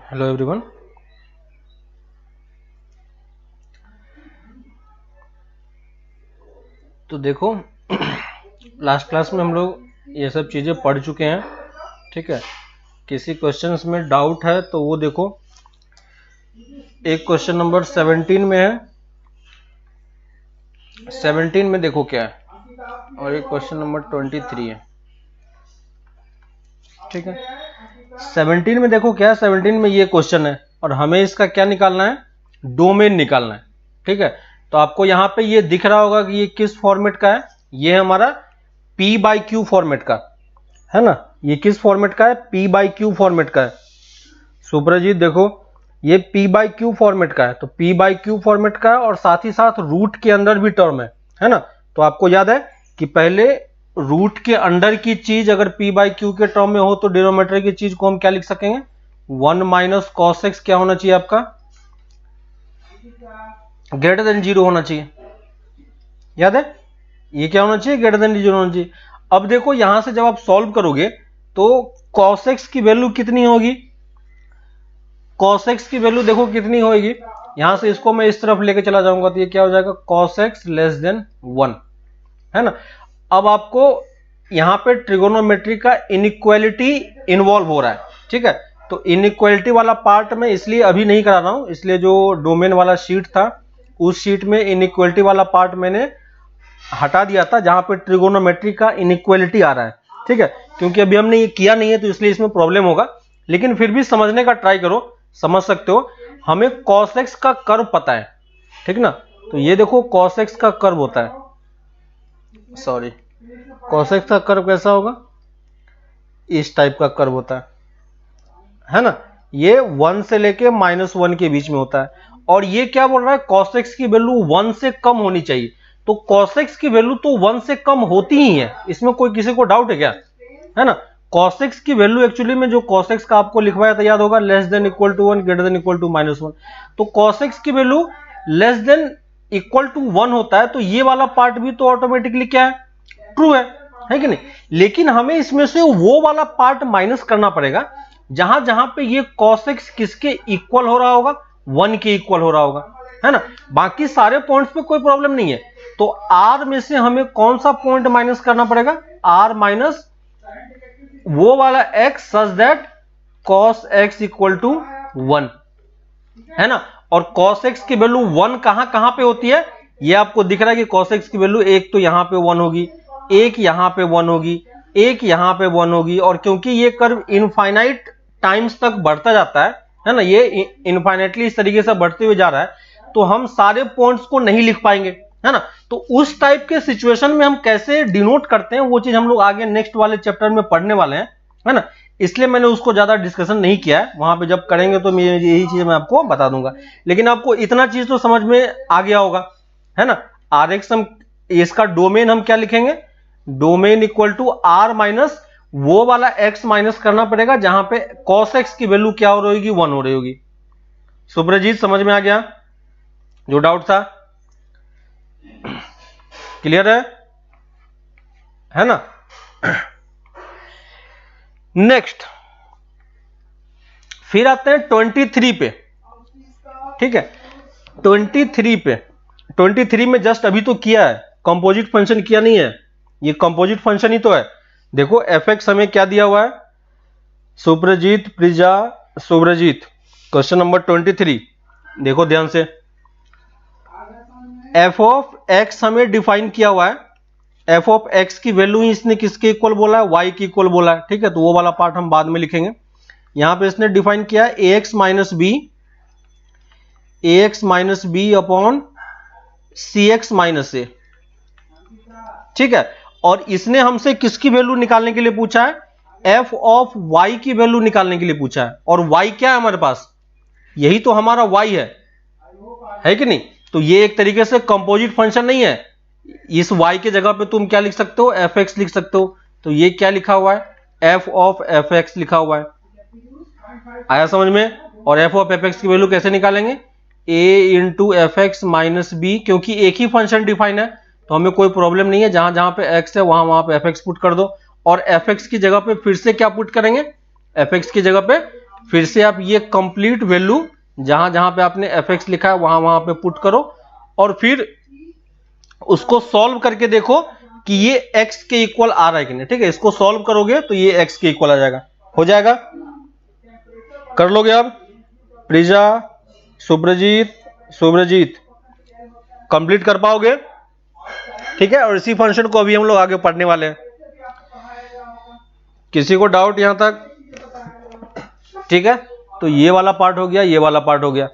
Hello everyone. तो देखो last class में हम लोग ये सब चीज़ें पढ़ चुके हैं, ठीक है। किसी क्वेश्चंस में डाउट है तो वो देखो, एक क्वेश्चन नंबर 17 में है, 17 में देखो क्या है, और एक क्वेश्चन नंबर 23 है, ठीक है। 17 में देखो क्या है, 17 में ये क्वेश्चन है और हमें इसका क्या निकालना है, डोमेन निकालना है, ठीक है। तो आपको यहाँ पे ये दिख रहा होगा कि ये किस फॉर्मेट का है, ये हमारा P/Q फॉर्मेट का है ना। ये किस फॉर्मेट का है, P/Q फॉर्मेट का है। सुप्रजीत देखो ये P/Q फॉर्मेट का है, तो P/Q फॉर्मेट का है और साथ ही साथ रूट के अंदर भी टर्म है ना। तो आपको याद है कि पहले रूट के अंडर की चीज अगर P/Q के टर्म में हो तो डिनोमिनेटर की चीज को हम क्या लिख सकेंगे, 1 माइनस कॉस एक्स क्या होना चाहिए आपका, ग्रेटर देन 0 होना चाहिए। याद है ये क्या होना चाहिए, ग्रेटर देन 0 होना चाहिए। अब देखो यहां से जब आप सॉल्व करोगे तो cos x की वैल्यू कितनी होगी, cos x की वैल्यू देखो कितनी होगी। यहां से इसको मैं इस तरफ लेके चला जाऊंगा तो ये क्या हो जाएगा, cos x लेस देन 1, है ना। अब आपको यहां पे ट्रिगोनोमेट्री का इनइक्वालिटी इन्वॉल्व हो रहा है, ठीक है। तो इनइक्वालिटी वाला पार्ट मैं इसलिए अभी नहीं करा रहा हूं, इसलिए जो डोमेन वाला शीट था उस शीट में इनइक्वालिटी वाला पार्ट मैंने हटा दिया था जहां पे ट्रिगोनोमेट्री का इनइक्वालिटी आ रहा है, ठीक है। क्योंकि अभी हमने ये किया नहीं है तो इसलिए इसमें प्रॉब्लम होगा, लेकिन फिर भी समझने का ट्राई करो, समझ सकते हो। हमें cos x का कर्व पता है, ठीक ना। तो ये देखो cos x का कर्व होता है, सॉरी cos x का कर्व कैसा होगा, इस टाइप का कर्व होता है ना। ये 1 से लेके -1 के बीच में होता है और ये क्या बोल रहा है, cos x की वैल्यू 1 से कम होनी चाहिए। तो cos x की वैल्यू तो 1 से कम होती ही है, इसमें कोई किसी को डाउट है क्या, है ना। cos x की वैल्यू एक्चुअली में जो cos x का आपको लिखवाया था याद होगा, less than equal to 1 greater than equal to -1। तो cos x की value less than equal to 1 होता है, तो ये वाला पार्ट भी तो ऑटोमेटिकली क्या है, ट्रू है कि नहीं। लेकिन हमें इसमें से वो वाला पार्ट माइनस करना पड़ेगा जहां जहां पे ये cos x किसके इक्वल हो रहा होगा, 1 के इक्वल हो रहा होगा, है ना। बाकी सारे पॉइंट्स पे कोई प्रॉब्लम नहीं है। तो r में से हमें कौन सा पॉइंट माइनस करना पड़ेगा, r माइनस वो वाला x such that cos x equal to 1, है ना। और cos x की वैल्यू 1 कहां कहां पे होती है, ये आपको दिख रहा है कि cos x की वैल्यू एक तो यहां पे 1 होगी, एक यहां पे 1 होगी, एक यहां पे 1 होगी। और क्योंकि ये कर्व इनफाइनाइट टाइम्स तक बढ़ता जाता है ना, ये इनफाइनाइटली इस तरीके से बढ़ते हुए जा रहा है, तो हम सारे पॉइंट्स को नहीं लिख पाएंगे, है ना। तो उस टाइप के सिचुएशन में हम कैसे डिनोट करते हैं वो चीज हम लोग आगे नेक्स्ट वाले चैप्टर में पढ़ने वाले हैं, है ना। इसलिए मैंने उसको ज्यादा डिस्कशन नहीं किया है, वहां पे जब करेंगे तो यही चीज मैं आपको बता दूंगा। लेकिन आपको इतना चीज तो समझ में आ गया होगा, है ना। Rx हम इसका डोमेन हम क्या लिखेंगे, domain equal to r minus वो वाला x माइनस करना पड़ेगा जहां पे cos x की वैल्यू क्या हो रही होगी, 1 हो रही होगी। सुप्रजीत समझ में आ गया, जो डाउट था क्लियर है ना। नेक्स्ट फिर आते हैं 23 पे, ठीक है। 23 में जस्ट अभी तो किया है, कंपोजिट फंक्शन किया नहीं है, ये कंपोजिट फंक्शन ही तो है। देखो fx हमें क्या दिया हुआ है, सुप्रजीत प्रिजा सुप्रजीत, क्वेश्चन नंबर 23 देखो ध्यान से। f ऑफ x हमें डिफाइन किया हुआ है, f ऑफ x की वैल्यू इसने किसके इक्वल बोला है, y के इक्वल बोला है, ठीक है। तो वो वाला पार्ट हम बाद में लिखेंगे। यहां पे इसने डिफाइन किया है ax minus b upon cx minus a, ठीक है। और इसने हमसे किसकी वैल्यू निकालने के लिए पूछा है, f ऑफ y की वैल्यू निकालने के लिए पूछा है। और y क्या है हमारे पास, यही तो हमारा y है कि नहीं। तो ये एक तरीके से कंपोजिट फंक्शन नहीं है, इस y के जगह पे तुम क्या लिख सकते हो, fx लिख सकते हो। तो ये क्या लिखा हुआ है, f ऑफ fx लिखा हुआ है, आया समझ में। और f ऑफ fx की वैल्यू कैसे निकालेंगे, a into f x minus b, क्योंकि एक ही फंक्शन डिफाइन है तो हमें कोई प्रॉब्लम नहीं है, जहां जहां पे x है वहां वहां पे fx पुट कर दो। और fx की जगह पे फिर से क्या पुट करेंगे, fx की जगह पे फिर से आप ये कंप्लीट वैल्यू जहां जहां पे आपने fx लिखा है वहां वहां पे पुट करो और फिर उसको सॉल्व करके देखो कि ये x के इक्वल आ रहा है कि नहीं। ठीक है, इसको सॉल्व करोगे तो ये x के इक्वल आ जाएगा। हो जाएगा, कर लोगे आप? प्रिजा, सुब्रजीत कंप्लीट कर पाओगे? ठीक है, और इसी फंक्शन को अभी हम लोग आगे पढ़ने वाले हैं। किसी को डाउट यहां तक? ठीक है, तो ये वाला पार्ट हो गया, ये वाला पार्ट हो गया।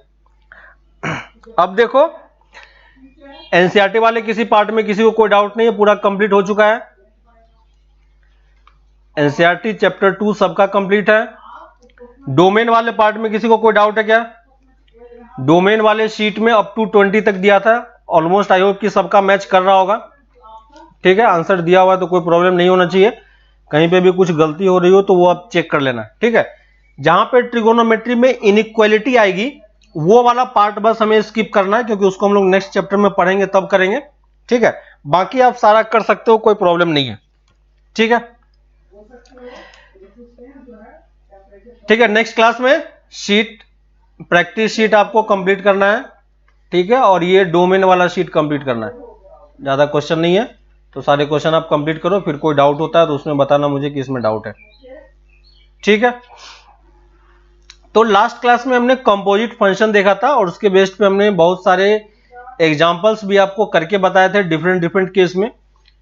अब देखो एनसीईआरटी वाले किसी पार्ट में किसी को कोई डाउट नहीं है, पूरा कंप्लीट हो चुका है। एनसीईआरटी चैप्टर 2 सबका कंप्लीट है। डोमेन वाले पार्ट में किसी को कोई डाउट है क्या? डोमेन वाले शीट में अप टू 20 तक दिया था, ऑलमोस्ट आई होप कि सबका मैच कर रहा होगा। ठीक है, आंसर दिया हुआ है तो कोई प्रॉब्लम नहीं होना चाहिए। कहीं पे भी कुछ गलती हो रही हो तो वो आप चेक कर लेना। ठीक है, जहां पे ट्रिगोनोमेट्री में इनइक्वालिटी आएगी वो वाला पार्ट बस हमें स्किप करना है, क्योंकि उसको हम लोग नेक्स्ट चैप्टर में पढ़ेंगे तब करेंगे। ठीक है, बाकी आप सारा कर सकते हो, कोई प्रॉब्लम नहीं है। ठीक है, ठीक है, नेक्स्ट क्लास में शीट प्रैक्टिस शीट आपको कंप्लीट करना है। ठीक है, और ये डोमेन वाला शीट कंप्लीट करना है। ज्यादा क्वेश्चन नहीं है तो सारे क्वेश्चन आप कंप्लीट करो, फिर कोई डाउट होता है तो उसमें बताना मुझे कि इसमें डाउट है। ठीक है, तो लास्ट क्लास में हमने कंपोजिट फंक्शन देखा था और उसके बेस्ड पे हमने बहुत सारे एग्जांपल्स भी आपको करके बताए थे डिफरेंट केस में।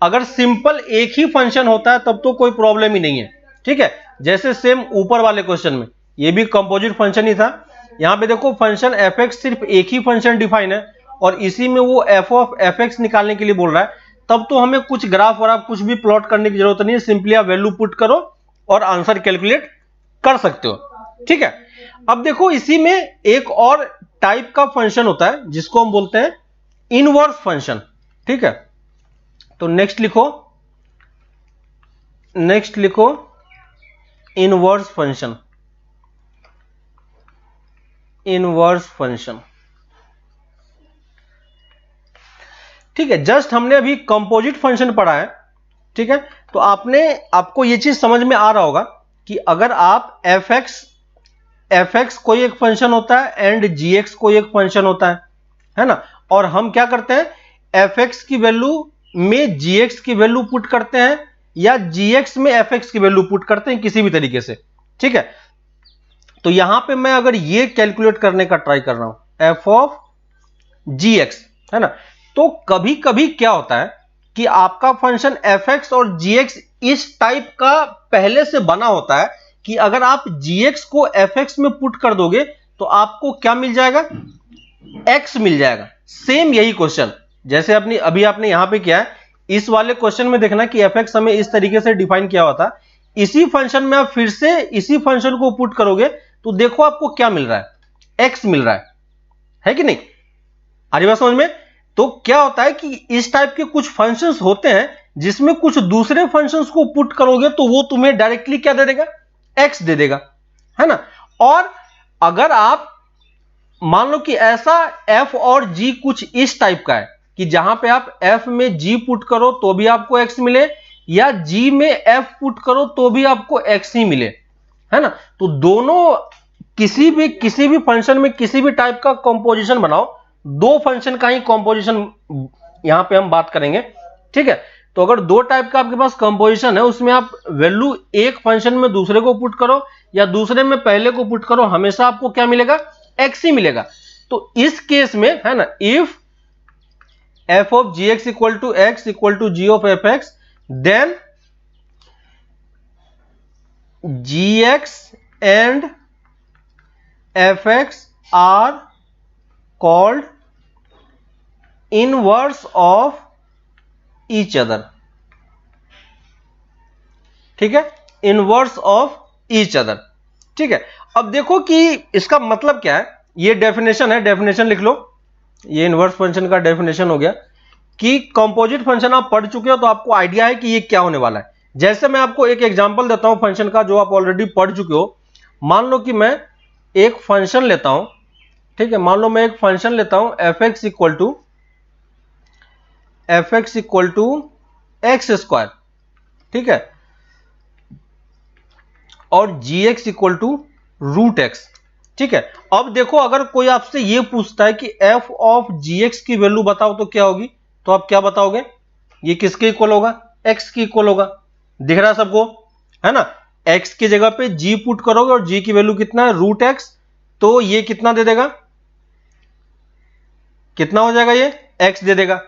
अगर सिंपल एक ही फंक्शन होता है तब तो कोई प्रॉब्लम ही नहीं है। ठीक है, जैसे सेम ऊपर वाले क्वेश्चन में ये भी कंपोजिट फंक्शन ही था। यहां पे देखो फंक्शन fx सिर्फ एक ही फंक्शन डिफाइन है और इसी में वो f ऑफ fx निकालने के लिए बोल रहा है, तब तो हमें कुछ ग्राफ वराफ कुछ भी प्लॉट करने की जरूरत नहीं है, सिंपली आप वैल्यू पुट करो और आंसर कैलकुलेट कर सकते हो। ठीक है, अब देखो इसी में एक और टाइप का फंक्शन होता है जिसको हम बोलते हैं इनवर्स फंक्शन। ठीक है, तो नेक्स्ट लिखो इनवर्स फंक्शन। ठीक है, जस्ट हमने अभी कंपोजिट फंक्शन पढ़ा है। ठीक है, तो आपको यह चीज समझ में आ रहा होगा कि अगर आप fx कोई एक फंक्शन होता है एंड gx कोई एक फंक्शन होता है ना, और हम क्या करते हैं fx की वैल्यू में gx की वैल्यू पुट करते हैं या gx में fx की वैल्यू पुट करते हैं किसी भी तरीके से। ठीक है, तो यहां पे मैं अगर ये कैलकुलेट करने का ट्राई कर रहा हूं f ऑफ gx, है ना, तो कभी कभी क्या होता है कि आपका फंक्शन fx और gx इस टाइप का पहले से बना होता है कि अगर आप gx को fx में पुट कर दोगे तो आपको क्या मिल जाएगा? x मिल जाएगा। सेम यही क्वेश्चन जैसे अभी आपने यहां पे किया है, इस वाले क्वेश्चन में देखना कि fx हमें इस तरीके से डिफाइन किया हुआ था, इसी फंक्शन में आप फिर से इसी फंक्शन को पुट करोगे तो देखो आपको क्या मिल रहा है? x मिल रहा है कि नहीं? आ रही बात समझ में? तो क्या होता है कि इस टाइप के कुछ फंक्शंस होते हैं जिसमें कुछ दूसरे फंक्शंस को पुट करोगे तो वो तुम्हें डायरेक्टली क्या दे देगा? x दे देगा, है ना। और अगर आप मान लो कि ऐसा f और g कुछ इस टाइप का है कि जहां पे आप f में g पुट करो तो भी आपको x मिले या g में f पुट करो तो भी आपको x ही मिले, है ना। तो दोनों किसी भी फंक्शन में किसी भी टाइप का कंपोजिशन बनाओ, दो फंक्शन का ही कंपोजिशन यहां पे हम बात करेंगे। ठीक है, तो अगर दो टाइप का आपके पास कंपोजिशन है उसमें आप वैल्यू एक फंक्शन में दूसरे को पुट करो या दूसरे में पहले को पुट करो, हमेशा आपको क्या मिलेगा? x ही मिलेगा। तो इस केस में, है ना, if f of gx equal to x equal to g of fx, then gx and fx are called inverse of each other. ठीक है, इनवर्स ऑफ ईच अदर। ठीक है, अब देखो कि इसका मतलब क्या है। ये डेफिनेशन है, डेफिनेशन लिख लो। ये इनवर्स फंक्शन का डेफिनेशन हो गया कि कंपोजिट फंक्शन आप पढ़ चुके हो तो आपको आइडिया है कि ये क्या होने वाला है। जैसे मैं आपको एक एग्जांपल देता हूं फंक्शन का जो आप ऑलरेडी पढ़ चुके हो। मान लो कि मैं एक फंक्शन लेता हूं, ठीक है, मान लो मैं एक फंक्शन लेता हूं fx equal to x square, ठीक है, और gx equal to root x. ठीक है, अब देखो अगर कोई आपसे ये पूछता है कि एफ ऑफ जी एक्स की वैल्यू बताओ तो क्या होगी, तो आप क्या बताओगे, ये किसके इक्वल होगा, एक्स की इक्वल होगा। दिख रहा है सबको, है ना। एक्स की जगह पे जी पुट करोगे और जी की वैल्यू कितना है, रूट एक्स, तो ये कितना दे देगा, कितना हो जाएगा, ये एक्स दे देगा।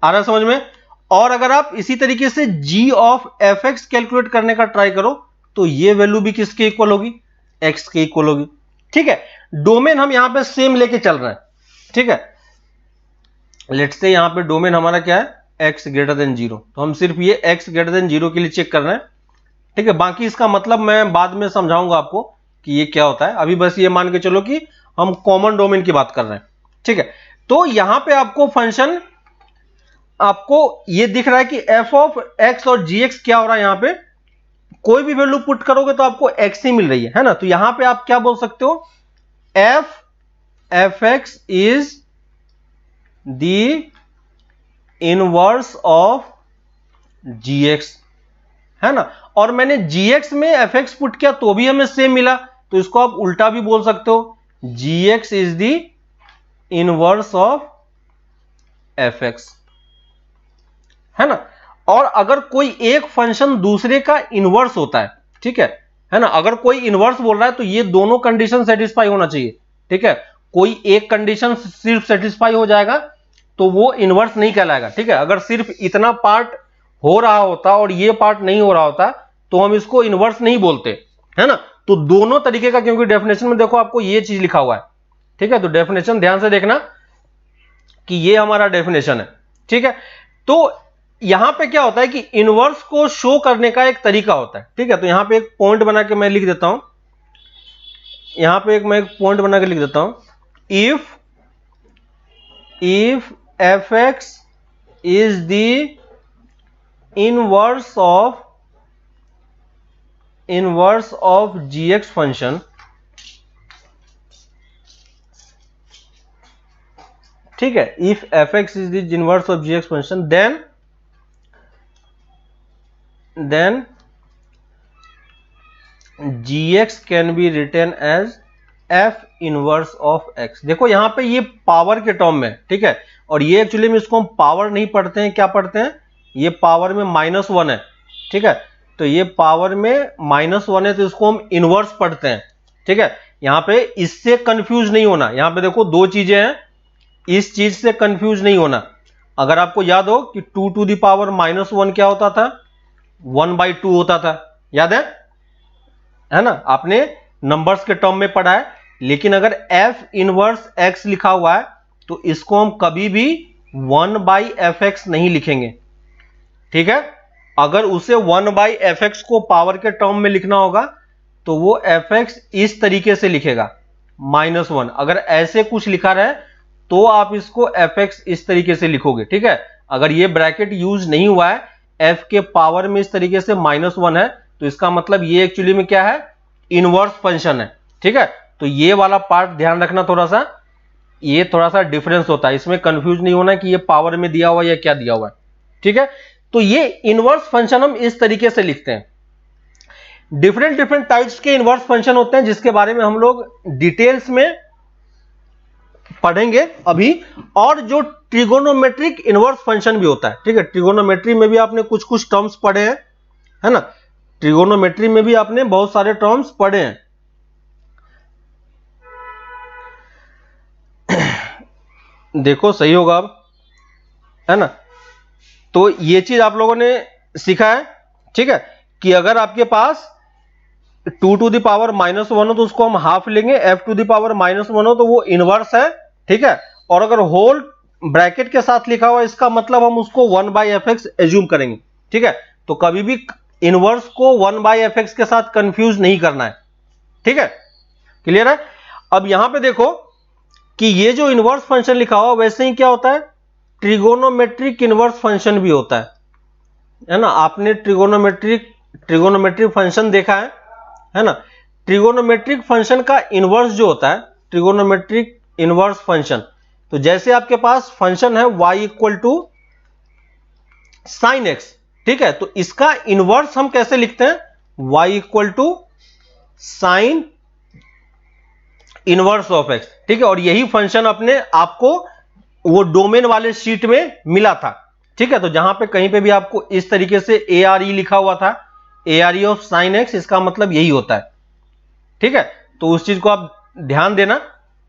आ रहा है समझ में। और अगर आप इसी तरीके से g of f x calculate करने का ट्राई करो तो ये वैल्यू भी किसके इक्वल होगी, x के इक्वल होगी। ठीक है, डोमेन हम यहां पे सेम लेके चल रहे हैं। ठीक है, लेट्स से यहां पे डोमेन हमारा क्या है, x ग्रेटर देन 0, तो हम सिर्फ ये x ग्रेटर देन 0 के लिए चेक कर रहे हैं। ठीक है, बाकी इसका मतलब मैं बाद में समझाऊंगा आपको कि ये क्या होता है, अभी बस ये मान के चलो कि हम कॉमन डोमेन की बात कर रहे हैं। ठीक है, तो यहां पे आपको फंक्शन, आपको ये दिख रहा है कि एफ ऑफ एक्स और जी एक्स क्या हो रहा है, यहां पे कोई भी वैल्यू पुट करोगे तो आपको एक्स ही मिल रही है ना। तो यहां पे आप क्या बोल सकते हो, f x is the inverse of g x, है ना। और मैंने जी एक्स में एफ एक्स पुट किया तो भी हमें सेम मिला, तो इसको आप उल्टा भी बोल सकते हो, g x is the inverse of f x, है ना। और अगर कोई एक फंक्शन दूसरे का इनवर्स होता है, ठीक है ना, अगर कोई इनवर्स बोल रहा है तो ये दोनों कंडीशन सेटिस्फाई होना चाहिए। ठीक है, कोई एक कंडीशन सिर्फ सेटिस्फाई हो जाएगा तो वो इनवर्स नहीं कहलाएगा। ठीक है, अगर सिर्फ इतना पार्ट हो रहा होता और ये पार्ट नहीं हो रहा होता तो हम इसको इनवर्स नहीं बोलते, है ना। तो दोनों तरीके का, क्योंकि डेफिनेशन में देखो आपको ये चीज लिखा हुआ है। ठीक है, तो डेफिनेशन ध्यान से देखना कि ये हमारा डेफिनेशन है। ठीक है, तो यहां पे क्या होता है कि इनवर्स को शो करने का एक तरीका होता है। ठीक है, तो यहां पे एक पॉइंट बना के मैं लिख देता हूं, यहां पे मैं एक पॉइंट बना के लिख देता हूं, if f x is the inverse of g x function, ठीक है, if f x is the inverse of g x function then gx can be written as f inverse of x। देखो यहां पे ये पावर के term में, ठीक है, और ये एक्चुअली में इसको हम पावर नहीं पढ़ते हैं, क्या पढ़ते हैं, ये पावर में -1 है। ठीक है, तो ये पावर में -1 है तो इसको हम इनवर्स पढ़ते हैं। ठीक है, यहां पे इससे कंफ्यूज नहीं होना, यहां पे देखो दो चीजें हैं, इस चीज से कंफ्यूज नहीं होना। अगर आपको याद हो कि 2 टू द पावर -1 क्या होता था, 1/2 होता था, याद है ना, आपने नंबर्स के टर्म में पढ़ा है। लेकिन अगर f इनवर्स x लिखा हुआ है तो इसको हम कभी भी 1/fx नहीं लिखेंगे। ठीक है, अगर उसे 1/fx को पावर के टर्म में लिखना होगा तो वो fx इस तरीके से लिखेगा -1। अगर ऐसे कुछ लिखा रहे तो आप इसको fx इस तरीके से लिखोगे। ठीक है, अगर ये ब्रैकेट यूज नहीं हुआ है, f के पावर में इस तरीके से -1 है, तो इसका मतलब ये एक्चुअली में क्या है, इनवर्स फंक्शन है। ठीक है, तो ये वाला पार्ट ध्यान रखना, थोड़ा सा ये थोड़ा सा डिफरेंस होता है, इसमें कंफ्यूज नहीं होना कि ये पावर में दिया हुआ है या क्या दिया हुआ है। ठीक है, तो ये इनवर्स फंक्शन हम इस तरीके से लिखते हैं। डिफरेंट टाइप्स के इनवर्स फंक्शन होते हैं जिसके बारे में हम लोग डिटेल्स में पढ़ेंगे अभी। और जो ट्रिगोनोमेट्रिक इनवर्स फंक्शन भी होता है। ठीक है, ट्रिगोनोमेट्री में भी आपने कुछ कुछ टर्म्स पढ़े हैं, है ना, ट्रिगोनोमेट्री में भी आपने बहुत सारे टर्म्स पढ़े हैं। देखो सही होगा अब, है ना। तो ये चीज आप लोगों ने सीखा है, ठीक है, कि अगर आपके पास 2 टू द पावर -1 हो तो उसको हम हाफ लेंगे, f टू द पावर -1 हो तो वो इनवर्स है। ठीक है, और अगर होल ब्रैकेट के साथ लिखा हुआ इसका मतलब हम उसको 1/fx एज्यूम करेंगे। ठीक है, तो कभी भी इनवर्स को 1/fx के साथ कंफ्यूज नहीं करना है। ठीक है, क्लियर है। अब यहां पे देखो कि ये जो इनवर्स फंक्शन लिखा हुआ वैसे ही क्या होता है, ट्रिगोनोमेट्रिक इनवर्स फंक्शन भी होता है ना। आपने ट्रिगोनोमेट्रिक फंक्शन देखा है ना। ट्रिगोनोमेट्रिक फंक्शन का इनवर्स जो होता है, ट्रिगोनोमेट्रिक इनवर्स फंक्शन, तो जैसे आपके पास फंक्शन है y equal to sine x, ठीक है, तो इसका इनवर्स हम कैसे लिखते हैं, y equal to sine inverse of x, ठीक है। और यही फंक्शन अपने आपको वो डोमेन वाले शीट में मिला था, ठीक है। तो जहां पे कहीं पे भी आपको इस तरीके से ARE लिखा हुआ था, ARE ऑफ साइन एक्स, इसका मतलब यही होता है, ठीक है। तो उस चीज को आप ध्यान देना,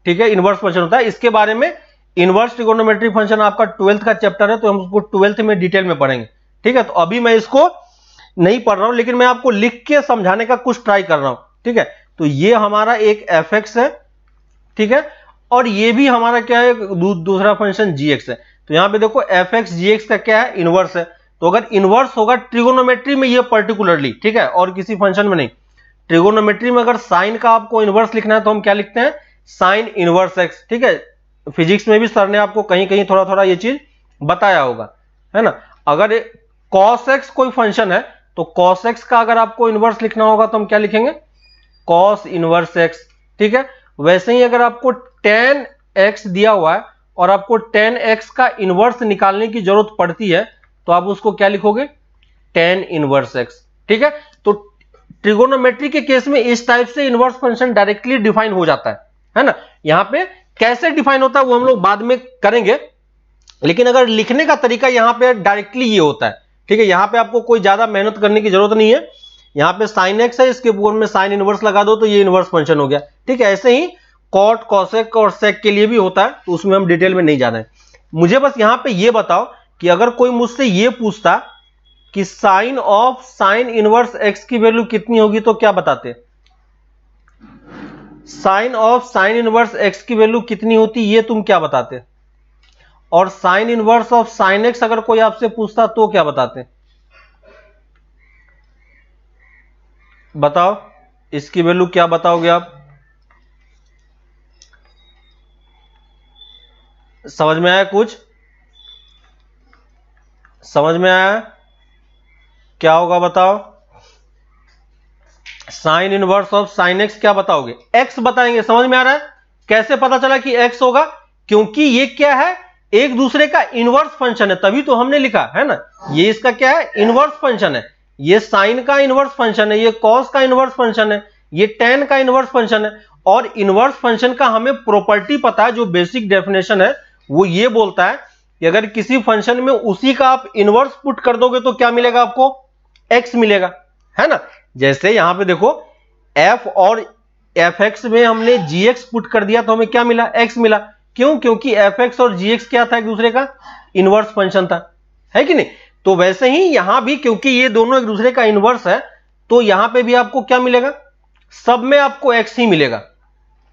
ठीक है। इनवर्स फंक्शन होता है, इसके बारे में इनवर्स ट्रिगोनोमेट्रिक फंक्शन आपका 12th का चैप्टर है, तो हम उसको 12th में डिटेल में पढ़ेंगे, ठीक है। तो अभी मैं इसको नहीं पढ़ रहा हूं, लेकिन मैं आपको लिख के समझाने का कुछ ट्राई कर रहा हूं, ठीक है। तो ये हमारा एक fx है, ठीक है, और ये भी हमारा क्या है, दूसरा फंक्शन gx है। तो यहां पे देखो fx gx का क्या है, इनवर्स है। तो अगर इनवर्स होगा ट्रिगोनोमेट्री में ये पर्टिकुलरली, ठीक है, और किसी फंक्शन में नहीं, ट्रिगोनोमेट्री में अगर साइन का आपको इनवर्स लिखना है तो हम क्या लिखते हैं, साइन इनवर्स एक्स, ठीक है। फिजिक्स में भी सर ने आपको कहीं कहीं थोड़ा थोड़ा ये चीज बताया होगा, है ना। अगर cos x कोई फंक्शन है तो cos x का अगर आपको इनवर्स लिखना होगा तो हम क्या लिखेंगे, cos इनवर्स x, ठीक है। वैसे ही अगर आपको tan x दिया हुआ है और आपको tan x का इनवर्स निकालने की जरूरत पड़ती है तो आप उसको क्या लिखोगे, tan इनवर्स x, ठीक है। तो ट्रिगोनोमेट्री के केस में इस टाइप से इनवर्स फंक्शन डायरेक्टली डिफाइन हो जाता है ना। यहां पे कैसे डिफाइन होता है वो हम लोग बाद में करेंगे, लेकिन अगर लिखने का तरीका यहां पे डायरेक्टली ये होता है, ठीक है। यहां पे आपको कोई ज्यादा मेहनत करने की जरूरत नहीं है, यहां पे साइन एक्स है, इसके ऊपर में साइन इनवर्स लगा दो तो ये इनवर्स फंक्शन हो गया, ठीक है। ऐसे ही कॉट, कॉसेक और सेक के लिए भी होता है, तो उसमें हम डिटेल में नहीं जा रहे हैं। मुझे बस यहां पे ये बताओ कि अगर कोई मुझसे ये पूछता कि sine of sine inverse x की वैल्यू कितनी होगी तो क्या बताते, sine of sine inverse x की वैल्यू कितनी होती ये तुम क्या बताते, और sine inverse of sine x अगर कोई आपसे पूछता तो क्या बताते, बताओ इसकी वैल्यू क्या बताओगे आप, समझ में आया, कुछ समझ में आया, क्या होगा बताओ, sign inverse of sine x क्या बताओगे, एक्स बताएंगे। समझ में आ रहा है, कैसे पता चला कि एक्स होगा, क्योंकि ये क्या है, एक दूसरे का इनवर्स फंक्शन है, तभी तो हमने लिखा है ना। ये इसका क्या है, इनवर्स फंक्शन है, ये साइन का इनवर्स फंक्शन है, ये कॉस का इनवर्स फंक्शन है, ये टेन का इनवर्स फंक्शन है। और इनवर्स फंक्शन का हमें प्रॉपर्टी पता है, जो बेसिक डेफिनेशन है वो ये बोलता है कि अगर किसी फंक्शन में उसी का आप इनवर्स पुट कर दोगे तो क्या मिलेगा आपको, एक्स मिलेगा, है ना। जैसे यहां पे देखो f और fx में हमने gx पुट कर दिया तो हमें क्या मिला, x मिला। क्यों, क्योंकि fx और gx क्या था, एक दूसरे का इनवर्स फंक्शन था, है कि नहीं। तो वैसे ही यहां भी क्योंकि ये दोनों एक दूसरे का इनवर्स है तो यहां पे भी आपको क्या मिलेगा, सब में आपको x ही मिलेगा,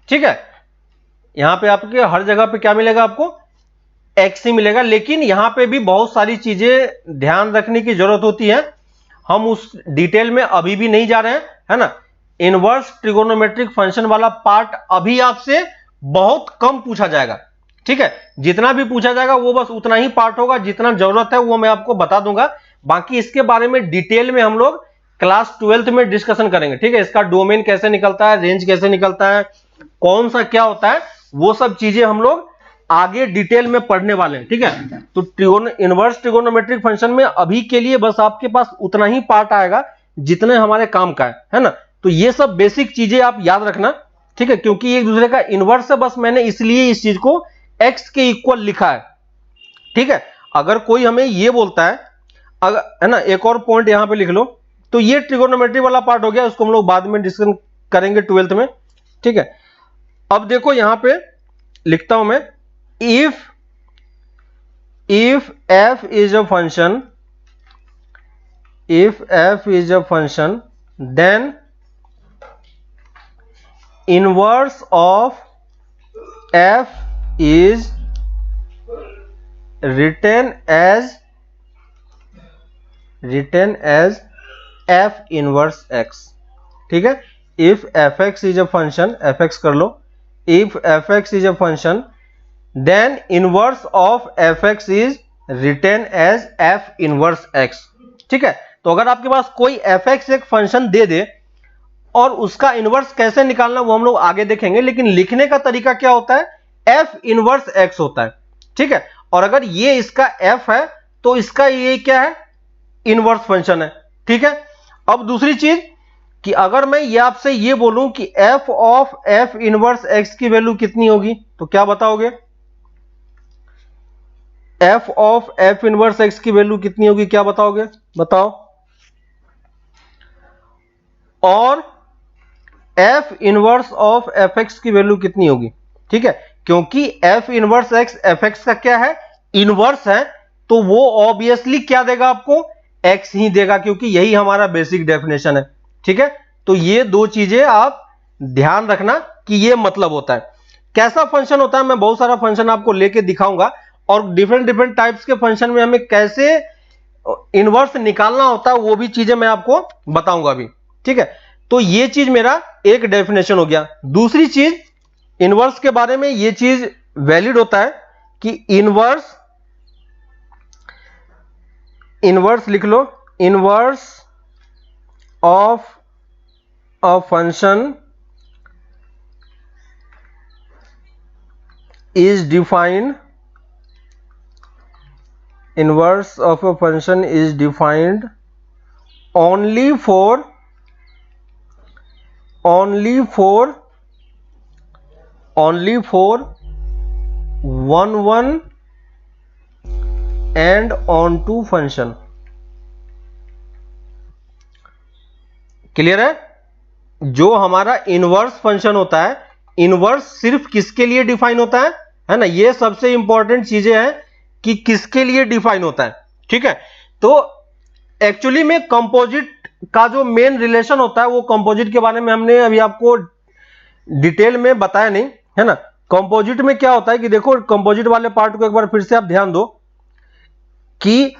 ठीक है। यहां पे आपके हर जगह पे क्या मिलेगा, आपको x ही मिलेगा। लेकिन यहां पे भी बहुत सारी चीजें ध्यान रखने की जरूरत होती है, हम उस डिटेल में अभी भी नहीं जा रहे हैं, है ना। इनवर्स ट्रिगोनोमेट्रिक फंक्शन वाला पार्ट अभी आपसे बहुत कम पूछा जाएगा, ठीक है। जितना भी पूछा जाएगा वो बस उतना ही पार्ट होगा, जितना जरूरत है वो मैं आपको बता दूंगा। बाकी इसके बारे में डिटेल में हम लोग क्लास 12th में डिस्कशन करेंगे, ठीक है। इसका डोमेन कैसे निकलता है, रेंज कैसे निकलता है, कौन सा क्या होता है, वो सब चीजें हम लोग आगे डिटेल में पढ़ने वाले हैं, ठीक है। तो इनवर्स ट्रिगोनोमेट्रिक फंक्शन में अभी के लिए बस आपके पास उतना ही पार्ट आएगा जितने हमारे काम का है ना। तो ये सब बेसिक चीजें आप याद रखना, ठीक है, क्योंकि एक दूसरे का इनवर्स है, बस मैंने इसलिए इस चीज को x के इक्वल लिखा है, ठीक है। अगर कोई हमें ये बोलता है, अगर, है ना, एक और पॉइंट यहां पे लिख लो, तो ये ट्रिगोनोमेट्री वाला पार्ट हो गया, उसको हम लोग बाद में डिस्कस करेंगे 12th में, ठीक है। अब देखो यहां पे लिखता हूं मैं, if f is a function, if f is a function then inverse of f is written as f inverse x, ठीक है। if fx is a function, fx कर लो, if fx is a function then inverse of fx is written as f inverse x, ठीक है। तो अगर आपके पास कोई fx एक फंक्शन दे दे और उसका इनवर्स कैसे निकालना वो हम लोग आगे देखेंगे, लेकिन लिखने का तरीका क्या होता है, f इनवर्स x होता है, ठीक है। और अगर ये इसका f है तो इसका ये क्या है, इनवर्स फंक्शन है, ठीक है। अब दूसरी चीज, कि अगर मैं ये आपसे ये बोलूं कि f of f inverse x की वैल्यू कितनी होगी, तो क्या बताओगे? f of f inverse x की वैल्यू कितनी होगी, क्या बताओगे? बताओ। और f इनवर्स ऑफ fx की वैल्यू कितनी होगी? ठीक है, क्योंकि f इनवर्स x fx का क्या है? इनवर्स है, तो वो ऑब्वियसली क्या देगा आपको? x ही देगा, क्योंकि यही हमारा बेसिक डेफिनेशन है। ठीक है, तो ये दो चीजें आप ध्यान रखना कि ये मतलब होता है। कैसा फंक्शन होता है, मैं बहुत सारा फंक्शन आपको लेके दिखाऊंगा, और डिफरेंट डिफरेंट टाइप्स के फंक्शन में हमें कैसे इनवर्स निकालना होता है वो भी चीजें मैं आपको बताऊंगा अभी। ठीक है, तो ये चीज मेरा एक डेफिनेशन हो गया। दूसरी चीज इनवर्स के बारे में ये चीज वैलिड होता है कि इनवर्स लिख लो, inverse of a function is defined, inverse of a function is defined only for 1 and onto function। Clear है? जो हमारा इनवर्स फंक्शन होता है, इनवर्स सिर्फ किसके लिए डिफाइन होता है ना? ये सबसे इंपॉर्टेंट चीजें हैं कि किसके लिए डिफाइन होता है। ठीक है, तो एक्चुअली में कंपोजिट का जो मेन रिलेशन होता है, वो कंपोजिट के बारे में हमने अभी आपको डिटेल में बताया नहीं, है ना? कंपोजिट में क्या होता है कि देखो, कंपोजिट वाले पार्ट को एक बार फिर से आप ध्यान दो कि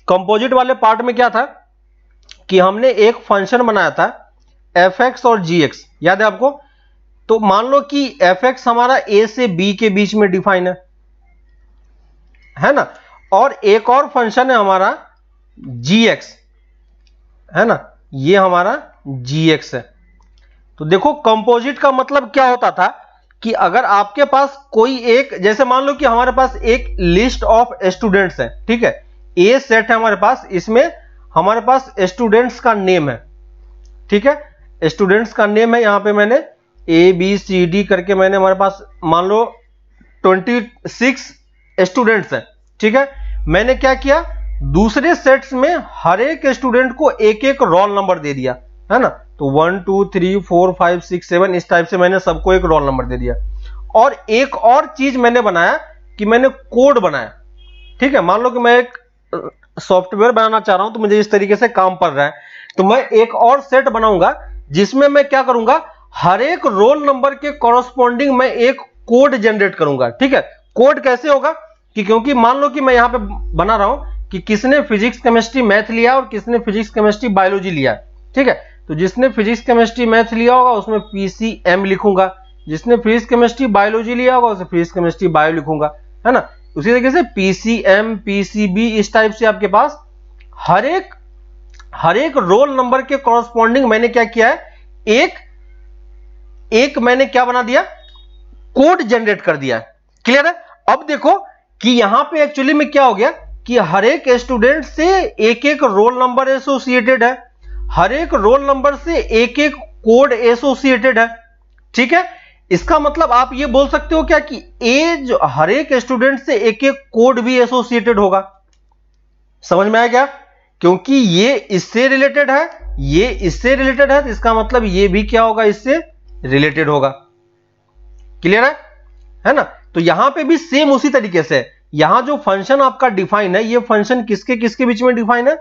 कंपोजिट वाले पार्ट में क्या था कि हमने एक फंक्शन बनाया था fx और gx, याद है आपको? तो मान लो कि fx हमारा a से b के बीच में डिफाइन है ना? और एक और फंक्शन है हमारा gx, है ना? ये हमारा gx है। तो देखो, कंपोजिट का मतलब क्या होता था कि अगर आपके पास कोई एक, जैसे मान लो कि हमारे पास एक लिस्ट ऑफ स्टूडेंट्स है, ठीक है, ए सेट है हमारे पास, इसमें हमारे पास स्टूडेंट्स का नेम है। ठीक है, स्टूडेंट्स का नेम है, यहां पे मैंने ए बी सी डी करके मैंने, हमारे पास मान लो 26 स्टूडेंट्स हैं। ठीक है, मैंने क्या किया, दूसरे सेट्स में हर एक स्टूडेंट को एक एक रोल नंबर दे दिया, है ना? तो 1 2 3 4 5 6 7 इस टाइप से मैंने सबको एक रोल नंबर दे दिया। और एक और चीज मैंने बनाया कि मैंने कोड बनाया। ठीक है, मान लो कि मैं एक सॉफ्टवेयर बनाना चाह रहा हूं, तो मुझे इस तरीके से काम पड़ रहा है, तो मैं एक और सेट बनाऊंगा जिसमें मैं क्या करूंगा, हर एक रोल नंबर के कॉरस्पॉन्डिंग मैं एक कोड जनरेट करूंगा। ठीक है, कोड कैसे होगा कि क्योंकि मान लो कि मैं यहां पे बना रहा हूं कि किसने फिजिक्स केमिस्ट्री मैथ लिया और किसने फिजिक्स केमिस्ट्री बायोलॉजी लिया। ठीक है, तो जिसने फिजिक्स केमिस्ट्री मैथ लिया होगा उसमें पीसीएम लिखूंगा, जिसने फिजिक्स केमिस्ट्री बायोलॉजी लिया होगा उसे फिजिक्स केमिस्ट्री बायो लिखूंगा, है ना? उसी तरीके से पीसीएम पीसीबी इस टाइप से आपके पास हर एक रोल नंबर के कॉरस्पॉन्डिंग मैंने क्या किया है, एक मैंने क्या बना दिया, कोड जनरेट कर दिया है। क्लियर है? अब देखो कि यहां पे एक्चुअली में क्या हो गया कि हर एक स्टूडेंट से एक एक रोल नंबर एसोसिएटेड है, हर एक रोल नंबर से एक एक कोड एसोसिएटेड है। ठीक है, इसका मतलब आप ये बोल सकते हो क्या कि जो हर एक स्टूडेंट से एक एक कोड भी एसोसिएटेड होगा। समझ में आया क्या? क्योंकि ये इससे रिलेटेड है, ये इससे रिलेटेड है, तो इसका मतलब ये भी क्या होगा, इससे रिलेटेड होगा। क्लियर है ना? तो यहां पे भी सेम उसी तरीके से, यहां जो फंक्शन आपका डिफाइन है, ये फंक्शन किसके किसके बीच में डिफाइन है,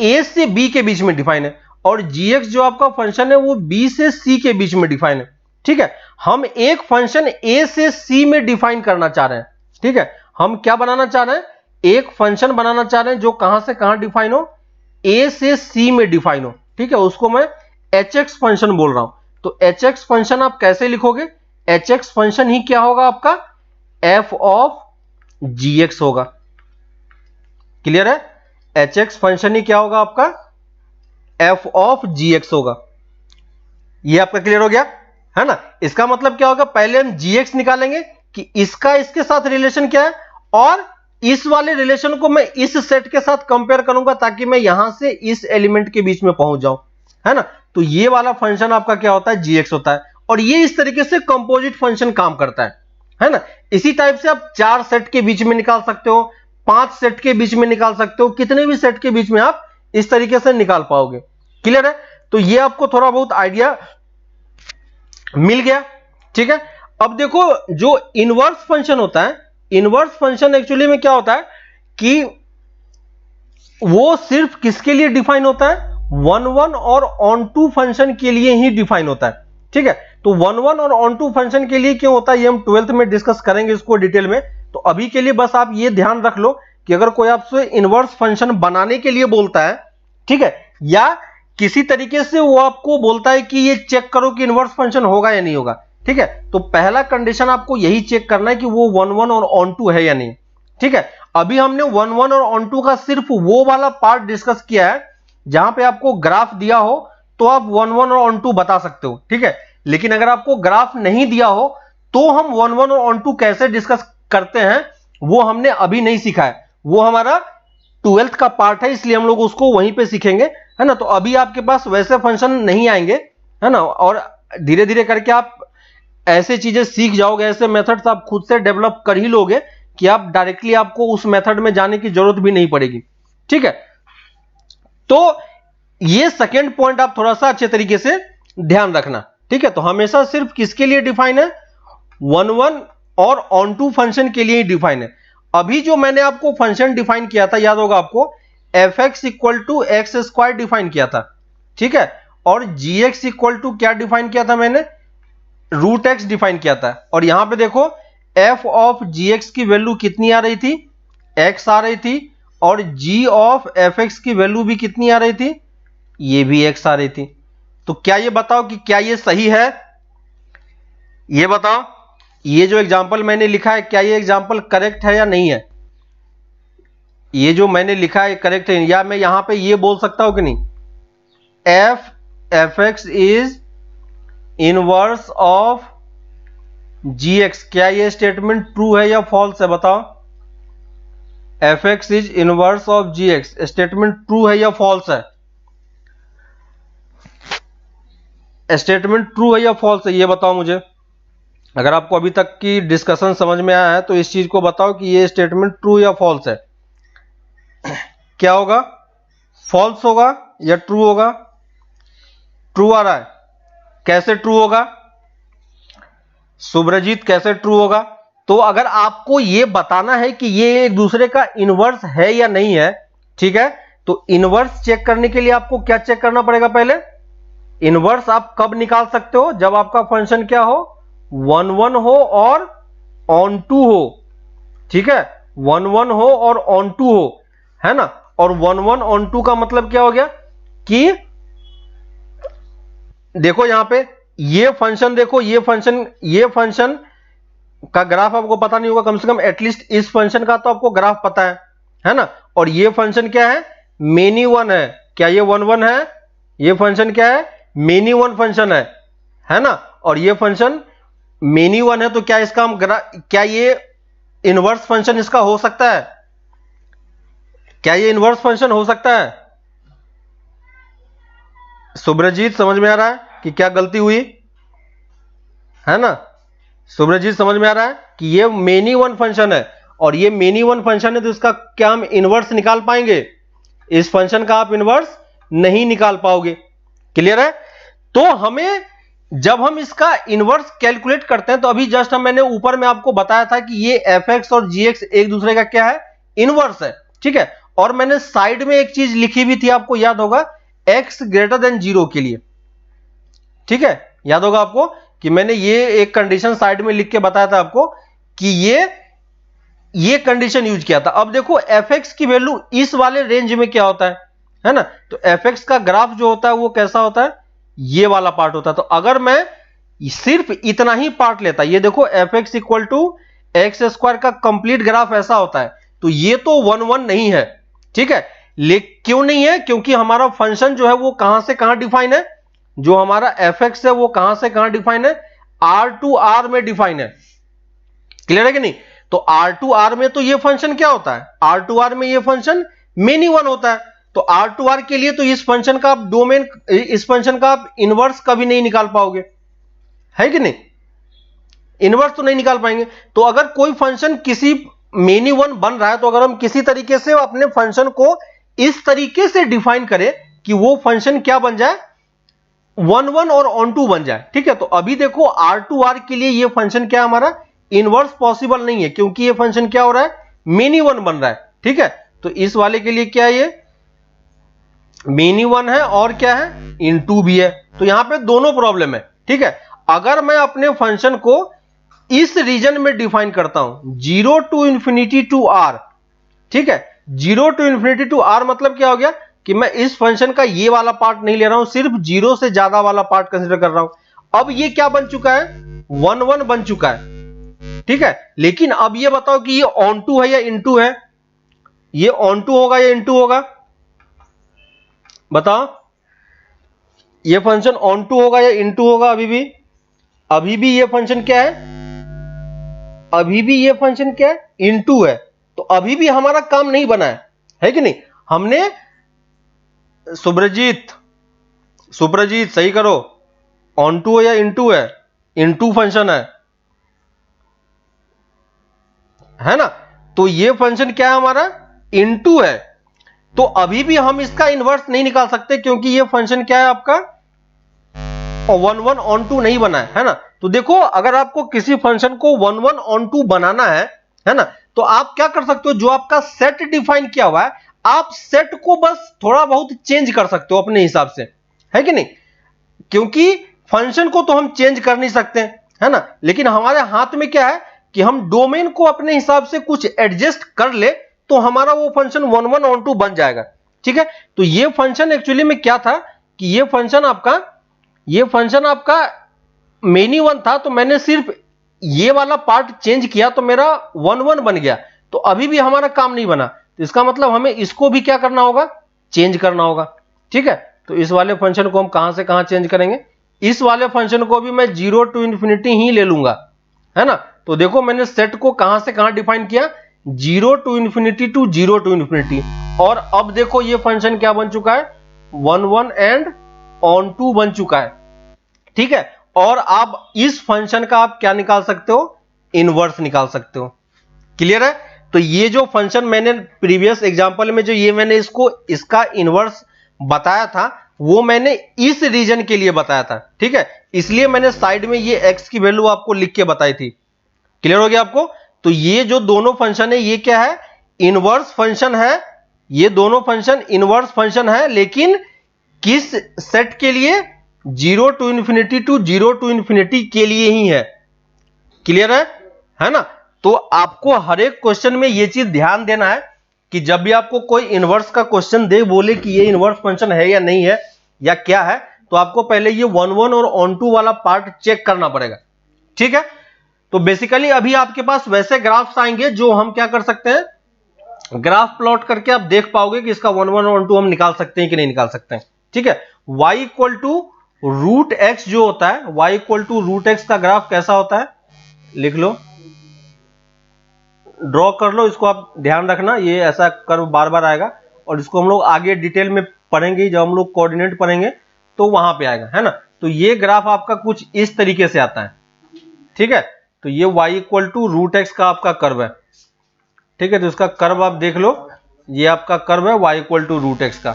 ए से बी के बीच में डिफाइन है, और जीएक्स जो आपका फंक्शन है वो बी से सी के बीच में डिफाइन है। ठीक है, हम एक फंक्शन ए से सी में डिफाइन करना चाह रहे हैं। ठीक है, हम क्या बनाना चाह रहे हैं, एक फंक्शन बनाना चाह रहे हैं जो कहां से कहां डिफाइन हो, ए से सी में डिफाइन हो। ठीक है, उसको मैं hx फंक्शन बोल रहा हूं। तो hx फंक्शन आप कैसे लिखोगे, hx फंक्शन ही क्या होगा आपका, f ऑफ gx होगा। क्लियर है? hx फंक्शन ही क्या होगा आपका, f ऑफ gx होगा। ये आपका क्लियर हो गया है ना? इसका मतलब क्या होगा, पहले हम gx निकालेंगे कि इसका इसके साथ रिलेशन क्या है, और इस वाले रिलेशन को मैं इस सेट के साथ कंपेयर करूंगा ताकि मैं यहां से इस एलिमेंट के बीच में पहुंच जाऊं, है ना। तो ये वाला फंक्शन आपका क्या होता है, gx होता है, और ये इस तरीके से कंपोजिट फंक्शन काम करता है ना। इसी टाइप से आप 4 सेट के बीच में निकाल सकते हो, 5 सेट के बीच में निकाल सकते हो, कितने भी सेट के बीच में आप इस तरीके से निकाल पाओगे। क्लियर है? तो ये आपको थोड़ा बहुत आइडिया मिल गया, ठीक है। अब देखो जो इनवर्स फंक्शन होता है, इनवर्स फंक्शन एक्चुअली में क्या होता है कि वो सिर्फ किसके लिए डिफाइन होता है, 1 1 और ऑन टू फंक्शन के लिए ही डिफाइन होता है, ठीक है। तो 1 1 और ऑन टू फंक्शन के लिए क्यों होता है ये हम 12th में डिस्कस करेंगे इसको डिटेल में। तो अभी के लिए बस आप ये ध्यान रख लो कि अगर कोई आपसे इनवर्स फंक्शन बनाने के लिए बोलता है, ठीक है, या किसी तरीके से वो आपको बोलता है कि ये चेक करो कि इनवर्स फंक्शन होगा या नहीं होगा, ठीक है, तो पहला कंडीशन आपको यही चेक करना है कि वो 1 1 और ऑन टू है या नहीं, ठीक है। अभी हमने 1 1 और ऑन टू का सिर्फ वो वाला पार्ट डिस्कस किया है जहां पे आपको ग्राफ दिया हो तो आप 1 1 और ऑन टू बता सकते हो, ठीक है। लेकिन अगर आपको ग्राफ नहीं दिया हो तो हम 1 1 और ऑन टू कैसे डिस्कस करते हैं वो हमने अभी नहीं सीखा है, वो हमारा 12th का पार्ट है, इसलिए हम लोग उसको वहीं पे सीखेंगे, है ना। तो अभी आपके पास वैसे फंक्शन नहीं आएंगे, है ना, और धीरे धीरे करके आप ऐसे चीजें सीख जाओगे, ऐसे मेथड्स आप खुद से डेवलप कर ही लोगे कि आप डायरेक्टली आपको उस मेथड में जाने की जरूरत भी नहीं पड़ेगी, ठीक है। तो ये सेकंड पॉइंट आप थोड़ा सा अच्छे तरीके से ध्यान रखना, ठीक है। तो हमेशा सिर्फ किसके लिए डिफाइन है, 1 1 और ऑन टू फंक्शन के लिए ही डिफाइन है। अभी जो मैंने आपको फंक्शन डिफाइन किया था याद होगा आपको, fx equal to x square define किया था, ठीक है, और gx इक्वल टू क्या डिफाइन किया था मैंने, रूट एक्स डिफाइन किया था। और यहां पे देखो f ऑफ gx की वैल्यू कितनी आ रही थी, x आ रही थी, और g ऑफ fx की वैल्यू भी कितनी आ रही थी, ये भी x आ रही थी। तो क्या ये बताओ कि क्या ये सही है, ये बताओ, ये जो एग्जांपल मैंने लिखा है क्या ये एग्जांपल करेक्ट है या नहीं है, ये जो मैंने लिखा है करेक्ट है, या मैं यहां पे ये बोल सकता हूं कि नहीं, f(fx) is inverse of gx, क्या ये स्टेटमेंट ट्रू है या फॉल्स है, बताओ। fx is inverse of gx statement true है या फॉल्स है, स्टेटमेंट ट्रू है या फॉल्स है, ये बताओ मुझे। अगर आपको अभी तक की डिस्कशन समझ में आया है तो इस चीज को बताओ कि ये स्टेटमेंट ट्रू या फॉल्स है। क्या होगा, फॉल्स होगा या ट्रू होगा, ट्रू आ रहा है, कैसे ट्रू होगा सुब्रजीत, कैसे ट्रू होगा। तो अगर आपको ये बताना है कि ये एक दूसरे का इनवर्स है या नहीं है, ठीक है, तो इनवर्स चेक करने के लिए आपको क्या चेक करना पड़ेगा, पहले इनवर्स आप कब निकाल सकते हो, जब आपका फंक्शन क्या हो, 1 1 हो और ऑन टू हो, ठीक है, 1 1 हो और ऑन टू हो, है ना। और 1 1 ऑन टू का मतलब क्या हो गया कि देखो यहां पे ये फंक्शन, देखो ये फंक्शन का ग्राफ आपको पता नहीं होगा, कम से कम एटलीस्ट इस फंक्शन का तो आपको ग्राफ पता है ना। और ये फंक्शन क्या है, मेनी वन है, क्या ये 1 1 है, ये फंक्शन क्या है, मेनी वन फंक्शन है ना। और ये फंक्शन मेनी वन है, तो क्या इसका हम क्या ये इनवर्स फंक्शन इसका हो सकता है, क्या ये इनवर्स फंक्शन हो सकता है। सुब्रजीत समझ में आ रहा है कि क्या गलती हुई, है ना, सुब्रजीत समझ में आ रहा है कि ये मेनी वन फंक्शन है, और ये मेनी वन फंक्शन है तो इसका क्या हम इनवर्स निकाल पाएंगे, इस फंक्शन का आप इनवर्स नहीं निकाल पाओगे। क्लियर है। तो हमें जब हम इसका इनवर्स कैलकुलेट करते हैं तो अभी जस्ट मैंने ऊपर में आपको बताया था कि ये fx और gx एक दूसरे का क्या है, इनवर्स है, ठीक है। और मैंने साइड में एक चीज लिखी भी थी, आपको याद होगा, x ग्रेटर देन 0 के लिए, ठीक है, याद होगा आपको कि मैंने ये एक कंडीशन साइड में लिख के बताया था आपको कि ये कंडीशन यूज किया था। अब देखो fx की वैल्यू इस वाले रेंज में क्या होता है ना, तो fx का ग्राफ जो होता है वो कैसा होता है, ये वाला पार्ट होता है। तो अगर मैं सिर्फ इतना ही पार्ट लेता, ये देखो fx equal to x square का कंप्लीट ग्राफ ऐसा होता है, तो ये तो 1 1 नहीं है, ठीक है। क्यों नहीं है, क्योंकि हमारा फंक्शन जो है वो कहां से कहां डिफाइन है, जो हमारा fx है वो कहां से कहां डिफाइन है, R to R में डिफाइन है। क्लियर है कि नहीं। तो R2R में तो ये फंक्शन क्या होता है, R2R में ये फंक्शन मेनी वन होता है। तो R2R के लिए तो इस फंक्शन का आप डोमेन, इस फंक्शन का आप इनवर्स कभी नहीं निकाल पाओगे, है कि नहीं, इनवर्स तो नहीं निकाल पाएंगे। तो अगर कोई फंक्शन किसी मेनी वन बन रहा है, तो अगर हम किसी तरीके से अपने फंक्शन को इस तरीके से डिफाइन करें कि वो फंक्शन क्या बन जाए, वन वन और ऑन टू बन जाए, ठीक है। तो अभी देखो R2R के लिए ये फंक्शन क्या हमारा इनवर्स पॉसिबल नहीं है, क्योंकि ये फंक्शन क्या हो रहा है, मेनी वन बन रहा है, ठीक है। तो इस वाले के लिए क्या है, ये मेनी वन है और क्या है, इनटू भी है। तो यहां पे दोनों प्रॉब्लम है, ठीक है। अगर मैं अपने फंक्शन को इस रीजन में डिफाइन करता हूं 0 टू इंफिनिटी टू आर, ठीक है, 0 टू इंफिनिटी टू आर मतलब क्या हो गया कि मैं इस फंक्शन का ये वाला पार्ट नहीं ले रहा हूं, सिर्फ 0 से ज्यादा वाला पार्ट कंसीडर कर रहा हूं। अब ये क्या बन चुका है, 1 1 बन चुका है, ठीक है। लेकिन अब ये बताओ कि ये ऑन टू है या इनटू है, ये ऑन टू होगा या इनटू होगा, बताओ, ये फंक्शन ऑन टू होगा या इनटू होगा, अभी भी ये फंक्शन क्या है, अभी भी ये फंक्शन क्या है, इनटू है। तो अभी भी हमारा काम नहीं बना है कि नहीं। हमने सुब्रजीत सही करो, ऑन टू है या इनटू है, इनटू फंक्शन है ना। तो ये फंक्शन क्या है हमारा, इनटू है। तो अभी भी हम इसका इनवर्स नहीं निकाल सकते, क्योंकि ये फंक्शन क्या है आपका 1 1 ऑन टू नहीं बना है ना। तो देखो अगर आपको किसी फंक्शन को 1 1 ऑन टू बनाना है ना, तो आप क्या कर सकते हो, जो आपका सेट डिफाइन किया हुआ है, आप सेट को बस थोड़ा बहुत चेंज कर सकते हो अपने हिसाब से, है कि नहीं, क्योंकि फंक्शन को तो हम चेंज कर नहीं सकते, है ना। लेकिन हमारे हाथ में क्या है कि हम डोमेन को अपने हिसाब से कुछ एडजस्ट कर ले, तो हमारा वो फंक्शन 1 1 ऑन टू बन जाएगा, ठीक है। तो ये फंक्शन एक्चुअली में क्या था कि ये फंक्शन आपका मेनी वन था, तो मैंने सिर्फ ये वाला पार्ट चेंज किया तो मेरा 1 1 बन गया। तो अभी भी हमारा काम नहीं बना, तो इसका मतलब हमें इसको भी क्या करना होगा, चेंज करना होगा, ठीक है। तो इस वाले फंक्शन को हम कहां से कहां चेंज करेंगे, इस वाले फंक्शन को भी मैं 0 टू इंफिनिटी ही ले लूंगा, है ना। तो देखो मैंने सेट को कहां से कहां डिफाइन किया, 0 to infinity to 0 to infinity. और अब देखो ये फंक्शन क्या बन चुका है, 1 1 एंड ऑन टू बन चुका है, ठीक है। और आप इस फंक्शन का आप क्या निकाल सकते हो, इनवर्स निकाल सकते हो, क्लियर है। तो ये जो फंक्शन मैंने प्रीवियस एग्जांपल में जो ये मैंने इसका इनवर्स बताया था, वो मैंने इस रीजन के लिए बताया था, ठीक है। इसलिए मैंने साइड में ये x की वैल्यू आपको लिख के बताई थी, क्लियर हो गया आपको। तो ये जो दोनों फंक्शन है, ये क्या है, इनवर्स फंक्शन है, ये दोनों फंक्शन इनवर्स फंक्शन है, लेकिन किस सेट के लिए, 0 to infinity to 0 to infinity के लिए ही है, क्लियर है ना। तो आपको हर एक क्वेश्चन में ये चीज ध्यान देना है कि जब भी आपको कोई इनवर्स का क्वेश्चन दे, बोले कि ये इनवर्स फंक्शन है या नहीं है या क्या है, तो आपको पहले ये 1 1 और ऑन टू वाला पार्ट चेक करना पड़ेगा, ठीक है। तो बेसिकली अभी आपके पास वैसे ग्राफ्स आएंगे जो हम क्या कर सकते हैं, ग्राफ प्लॉट करके आप देख पाओगे कि इसका 1 1 ऑन टू हम निकाल सकते हैं कि नहीं निकाल सकते हैं, ठीक है। y equal to root x जो होता है, y equal to root x का ग्राफ कैसा होता है, लिख लो, ड्रॉ कर लो, इसको आप ध्यान रखना, ये ऐसा कर्व बार बार आएगा, और इसको हम लोग आगे डिटेल में पढ़ेंगे, जब हम लोग कोऑर्डिनेट पढ़ेंगे तो वहां पे आएगा, है ना। तो ये ग्राफ आपका कुछ इस तरीके से आता है, ठीक है। तो ये y equal to root x का आपका कर्व है, ठीक है। तो इसका कर्व आप देख लो, ये आपका कर्व है y equal to root x का।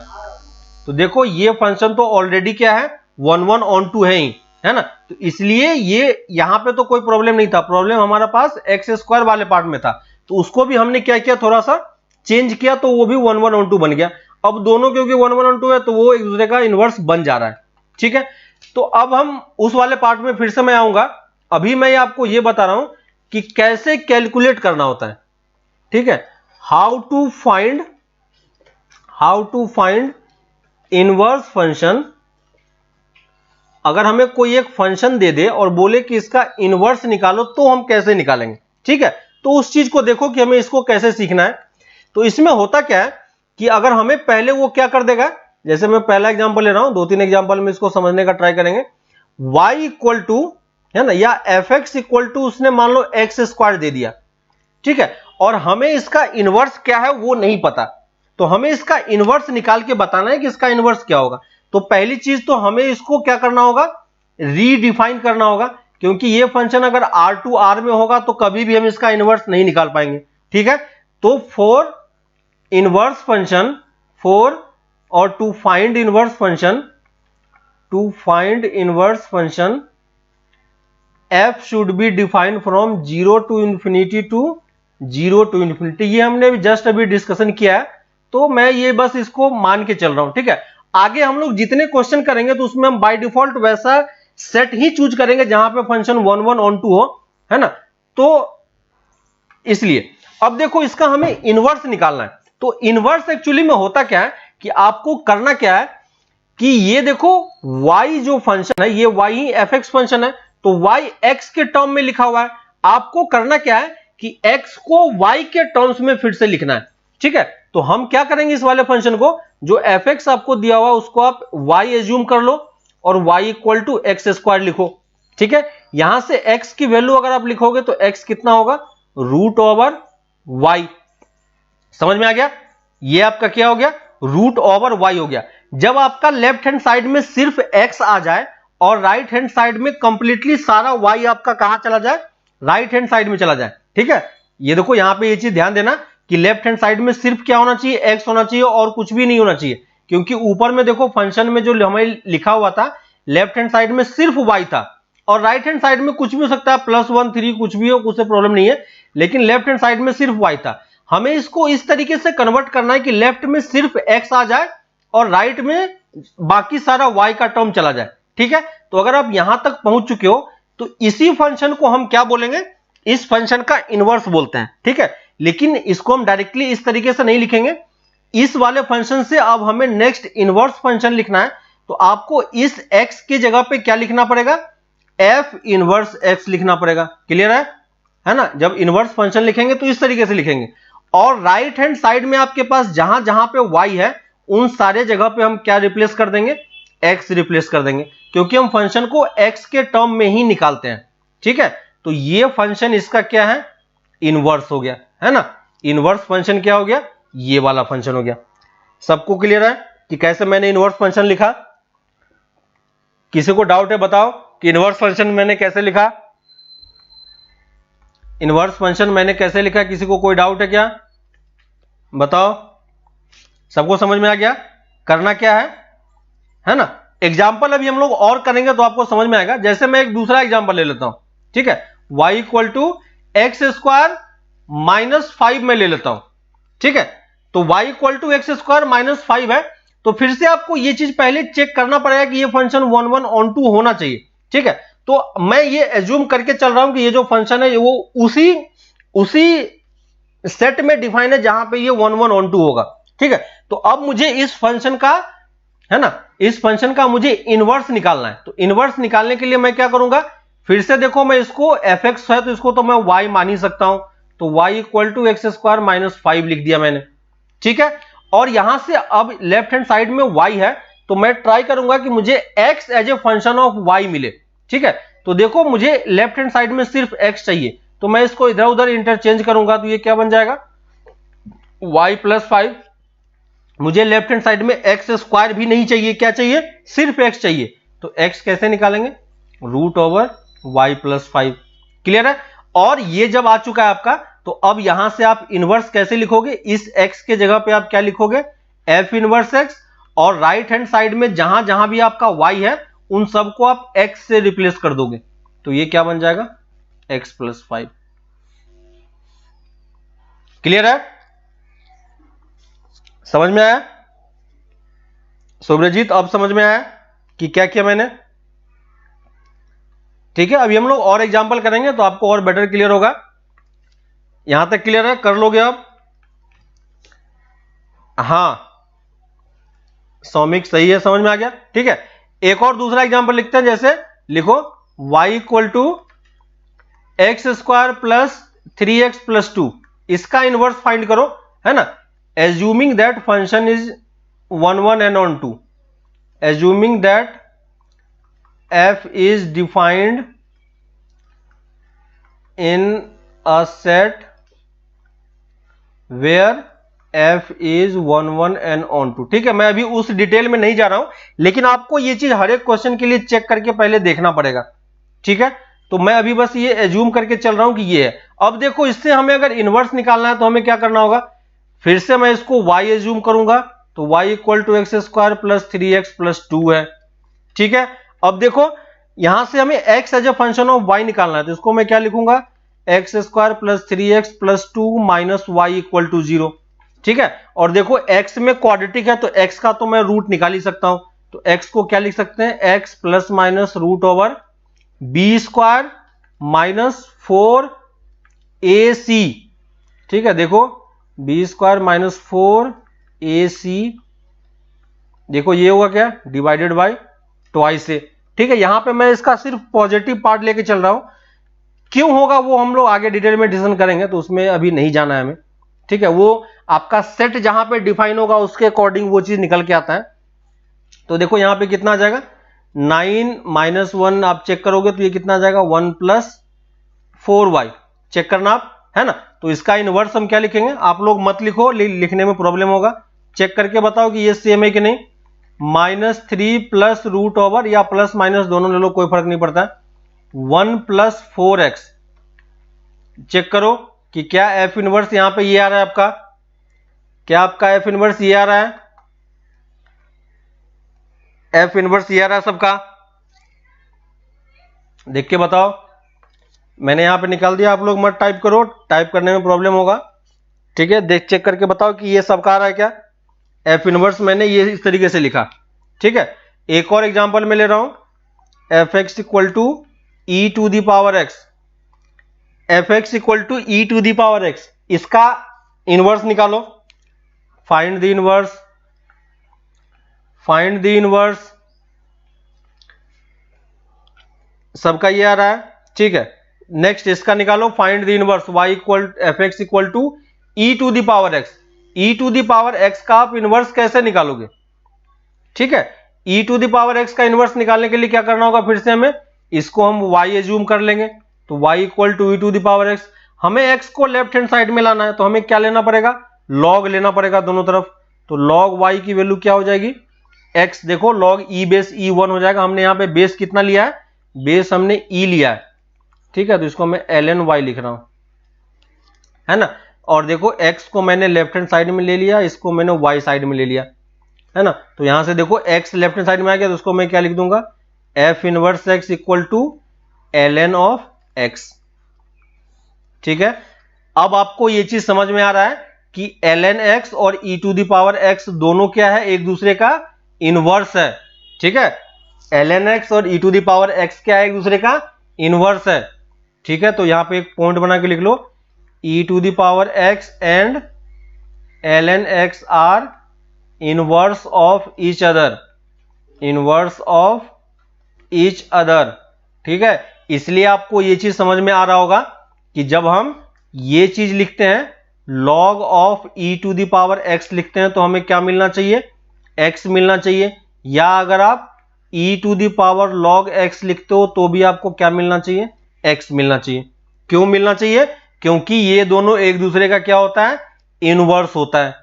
तो देखो ये फंक्शन तो ऑलरेडी क्या है, 1 1 ऑन टू है ही, है ना। तो इसलिए ये यहां पे तो कोई प्रॉब्लम नहीं था, प्रॉब्लम हमारा पास एक्स स्क्वायर वाले पार्ट में था, तो उसको भी हमने क्या किया, थोड़ा सा चेंज किया, तो वो भी 1 1 ऑन टू बन गया। अब दोनों क्योंकि 1 1 ऑन टू है, तो वो एक दूसरे का इनवर्स बन जा रहा है, ठीक है। तो अब हम उस वाले पार्ट में फिर से मैं आऊंगा, अभी मैं आपको ये बता रहा हूं कि कैसे कैलकुलेट करना होता है, ठीक है। How to find inverse function. अगर हमें कोई एक फंक्शन दे दे और बोले कि इसका इनवर्स निकालो, तो हम कैसे निकालेंगे, ठीक है। तो उस चीज को देखो कि हमें इसको कैसे सीखना है। तो इसमें होता क्या है कि अगर हमें पहले वो क्या कर देगा, जैसे मैं पहला एग्जांपल ले रहा हूं, 2-3 एग्जांपल में इसको समझने का ट्राई करेंगे। y इक्वल टू, है ना, या एफ एक्स इक्वल टू उसने मान लो एक्स स्क्वायर दे दिया, ठीक है, और हमें इसका इनवर्स क्या है वो नहीं पता, तो हमें इसका इनवर्स निकाल के बताना है कि इसका इनवर्स क्या होगा। तो पहली चीज तो हमें इसको क्या करना होगा, रीडिफाइन करना होगा, क्योंकि ये फंक्शन अगर R टू R में होगा तो कभी भी हम इसका इनवर्स नहीं निकाल पाएंगे। ठीक है, तो for inverse function, for or to find inverse function, to find inverse function f should be defined from 0 to infinity to 0 to infinity. ये हमने जस्ट अभी डिस्कशन किया है, तो मैं ये बस इसको मान के चल रहा हूं। ठीक है, आगे हम लोग जितने क्वेश्चन करेंगे तो उसमें हम बाय डिफॉल्ट वैसा सेट ही चूज करेंगे जहां पे फंक्शन 1 1 ऑन 2 हो, है ना। तो इसलिए अब देखो इसका हमें इनवर्स निकालना है। तो इनवर्स एक्चुअली में होता क्या है कि आपको करना क्या है कि ये देखो y जो फंक्शन है, ये y ही fx फंक्शन है, तो y x के टर्म में लिखा हुआ है। आपको करना क्या है कि x को y के टर्म्स में फिर से लिखना है। ठीक है, तो हम क्या करेंगे, इस वाले फंक्शन को जो fx आपको दिया हुआ उसको आप y एज्यूम कर लो और y equal to x square लिखो। ठीक है, यहां से x की वैल्यू अगर आप लिखोगे तो x कितना होगा, रूट ओवर y। समझ में आ गया, ये आपका क्या हो गया, रूट ओवर y हो गया। जब आपका लेफ्ट हैंड साइड में सिर्फ x आ जाए और राइट हैंड साइड में कंप्लीटली सारा y आपका कहां चला जाए, राइट हैंड साइड में चला जाए। ठीक है, ये देखो यहां पे ये चीज ध्यान देना कि लेफ्ट हैंड साइड में सिर्फ क्या होना चाहिए, x होना चाहिए और कुछ भी नहीं होना चाहिए, क्योंकि ऊपर में देखो फंक्शन में जो हमें लिखा हुआ था लेफ्ट हैंड साइड में सिर्फ y था और राइट हैंड साइड में कुछ भी हो सकता है, +1 3 कुछ भी हो, उससे प्रॉब्लम नहीं है, लेकिन लेफ्ट हैंड साइड में सिर्फ y था। हमें इसको इस तरीके से कन्वर्ट करना है कि लेफ्ट में सिर्फ x आ जाए और राइट में बाकी सारा y का टर्म चला जाए। ठीक है, तो अगर आप यहां तक पहुंच चुके हो तो इसी फंक्शन को हम क्या बोलेंगे, इस फंक्शन का इनवर्स बोलते हैं। ठीक है, लेकिन इसको हम डायरेक्टली इस तरीके से नहीं लिखेंगे, इस वाले फंक्शन से अब हमें नेक्स्ट इनवर्स फंक्शन लिखना है। तो आपको इस x की जगह पे क्या लिखना पड़ेगा, f इनवर्स x लिखना पड़ेगा। क्लियर है ना, जब इनवर्स फंक्शन लिखेंगे तो इस तरीके से लिखेंगे और राइट हैंड साइड में आपके पास जहां जहां पे y है उन सारे जगह पे हम क्या रिप्लेस कर देंगे, x रिप्लेस कर देंगे, क्योंकि हम फंक्शन को x के टर्म में ही निकालते हैं। ठीक है, तो ये फंक्शन इसका क्या है, इनवर्स हो गया, है ना। इनवर्स फंक्शन क्या हो गया, ये वाला फंक्शन हो गया। सबको क्लियर है कि कैसे मैंने इनवर्स फंक्शन लिखा, किसी को डाउट है बताओ कि इनवर्स फंक्शन मैंने कैसे लिखा, इनवर्स फंक्शन मैंने कैसे लिखा, किसी को कोई डाउट है क्या, बताओ। सबको समझ में आ गया करना क्या है ना। एग्जाम्पल अभी हम लोग और करेंगे तो आपको समझ में आएगा। जैसे मैं एक दूसरा एग्जाम्पल ले लेता हूं, ठीक है, y equal to x square -5 में ले लेता हूं। ठीक है, तो y equal to x square -5 है, तो फिर से आपको ये चीज पहले चेक करना पड़ेगा कि ये फंक्शन 1 1 ऑन 2 होना चाहिए। ठीक है, तो मैं ये एज्यूम करके चल रहा हूं कि ये जो फंक्शन है वो उसी सेट में डिफाइन है जहां पे ये 1 1 ऑन 2 होगा। ठीक है, तो अब मुझे इस फंक्शन का, है ना, इस फंक्शन का मुझे इनवर्स निकालना है। तो इनवर्स निकालने के लिए मैं क्या करूंगा, फिर से देखो मैं इसको fx है तो इसको तो मैं y मान ही सकता हूं, तो y equal to x square -5 लिख दिया मैंने। ठीक है, और यहां से अब लेफ्ट हैंड साइड में y है तो मैं ट्राई करूंगा कि मुझे x as a function of y मिले। ठीक है, तो देखो मुझे लेफ्ट हैंड साइड में सिर्फ x चाहिए, तो मैं इसको इधर उधर इंटरचेंज करूंगा तो ये क्या बन जाएगा, y + 5। मुझे लेफ्ट हैंड साइड में एक्स स्क्वायर भी नहीं चाहिए, क्या चाहिए, सिर्फ x चाहिए, तो x कैसे निकालेंगे, रूट ओवर y + 5। क्लियर है, और ये जब आ चुका है आपका तो अब यहां से आप इनवर्स कैसे लिखोगे, इस x के जगह पे आप क्या लिखोगे, f इनवर्स x, और राइट हैंड साइड में जहां जहां भी आपका y है उन सबको आप x से रिप्लेस कर दोगे, तो ये क्या बन जाएगा, x + 5। क्लियर है, समझ में आया सुब्रजीत, अब समझ में आया कि क्या किया मैंने। ठीक है, अभी हम लोग और एग्जांपल करेंगे तो आपको और बेटर क्लियर होगा। यहां तक क्लियर है, कर लोगे अब, हां सौमिक सही है, समझ में आ गया। ठीक है, एक और दूसरा एग्जांपल लिखते हैं, जैसे लिखो y equal to x square +3x + 2, इसका इनवर्स फाइंड करो, है ना, assuming that function is 1 1 and on 2, assuming that f is defined in a set where f is 1 1 and on 2। ठीक है, मैं अभी उस डिटेल में नहीं जा रहा हूं, लेकिन आपको ये चीज हर एक क्वेश्चन के लिए चेक करके पहले देखना पड़ेगा। ठीक है, तो मैं अभी बस ये एज्यूम करके चल रहा हूं कि ये है। अब देखो, इससे हमें अगर इनवर्स निकालना है तो हमें क्या करना होगा, फिर से मैं इसको y एज्यूम करूंगा, तो y equal to x square plus 3x plus 2 है। ठीक है, अब देखो यहां से हमें x as a function of y निकालना है, तो इसको मैं क्या लिखूंगा, x square plus 3x plus 2 minus y equal to 0। ठीक है, और देखो x में क्वाड्रेटिक है तो x का तो मैं रूट निकाल ही सकता हूं, तो x को क्या लिख सकते हैं, x plus minus root over b square minus 4ac। ठीक है, देखो बी स्क्वायर माइनस 4ac, देखो ये होगा क्या, डिवाइडेड बाय ट्वाइस से। ठीक है, यहां पे मैं इसका सिर्फ पॉजिटिव पार्ट लेके चल रहा हूं, क्यों होगा वो हम लोग आगे डिटेल में डिस्कशन करेंगे, तो उसमें अभी नहीं जाना है हमें। ठीक है, वो आपका सेट जहां पे डिफाइन होगा उसके अकॉर्डिंग वो चीज निकल के आता है। तो देखो यहां पे कितना आ जाएगा, 9 माइनस 1 आप चेक करोगे तो ये कितना आ जाएगा, 1 प्लस 4y। चेक करना आप, है ना। तो इसका इनवर्स हम क्या लिखेंगे, आप लोग मत लिखो, लिखने में प्रॉब्लम होगा, चेक करके बताओ कि ये सेम है कि नहीं। -3 प्लस रूट ओवर, या प्लस माइनस दोनों ले लो, कोई फर्क नहीं पड़ता, 1 प्लस 4x। चेक करो कि क्या एफ इनवर्स यहां पे ये आ रहा है आपका, क्या आपका एफ इनवर्स ये आ रहा है, एफ इनवर्स ये आ रहा है सबका, देख के बताओ। मैंने यहां पे निकाल दिया, आप लोग मत टाइप करो, टाइप करने में प्रॉब्लम होगा। ठीक है, देख चेक करके बताओ कि ये सबका आ रहा है क्या, एफ इनवर्स मैंने ये इस तरीके से लिखा। ठीक है, एक और एग्जांपल मैं ले रहा हूं, f x equal to e to the power x, f x equal to e to the power x, इसका इनवर्स निकालो, find the inverse, find the inverse, सबका ये आ रहा है। ठीक है, नेक्स्ट इसका निकालो, find the inverse y equal f x equal to e to the power x. E to the power x का आप इनवर्स कैसे निकालोगे, ठीक है, e to the power x का इनवर्स निकालने के लिए क्या करना होगा, फिर से हमें इसको हम y एज्यूम कर लेंगे, तो y equal to e to the power x. हमें x को लेफ्ट हैंड साइड में लाना है, तो हमें क्या लेना पड़ेगा, log लेना पड़ेगा दोनों तरफ, तो log y की वैल्यू क्या हो जाएगी, x, देखो log e बेस e 1 हो जाएगा। हमने यहाँ पे बेस कितना लिया है, बेस हमने e लिया है। ठीक है, तो इसको मैं ln y लिख रहा हूं, है ना। और देखो x को मैंने लेफ्ट हैंड साइड में ले लिया, इसको मैंने y साइड में ले लिया, है ना। तो यहां से देखो x लेफ्ट हैंड साइड में आ गया, तो उसको मैं क्या लिख दूंगा, f inverse x equal to ln of x। ठीक है, अब आपको ये चीज समझ में आ रहा है कि ln x और e to the power x दोनों क्या है, एक दूसरे का इनवर्स है। ठीक है, ln x और e to the power x क्या है, एक दूसरे का इनवर्स है। ठीक है, तो यहां पे एक पॉइंट बना के लिख लो, e to the power x and ln x are inverse of each other, inverse of each other. ठीक है, इसलिए आपको ये चीज समझ में आ रहा होगा कि जब हम ये चीज लिखते हैं, log of e to the power x लिखते हैं, तो हमें क्या मिलना चाहिए, x मिलना चाहिए, या अगर आप e to the power log x लिखते हो तो भी आपको क्या मिलना चाहिए, x मिलना चाहिए। क्यों मिलना चाहिए, क्योंकि ये दोनों एक दूसरे का क्या होता है, इनवर्स होता है।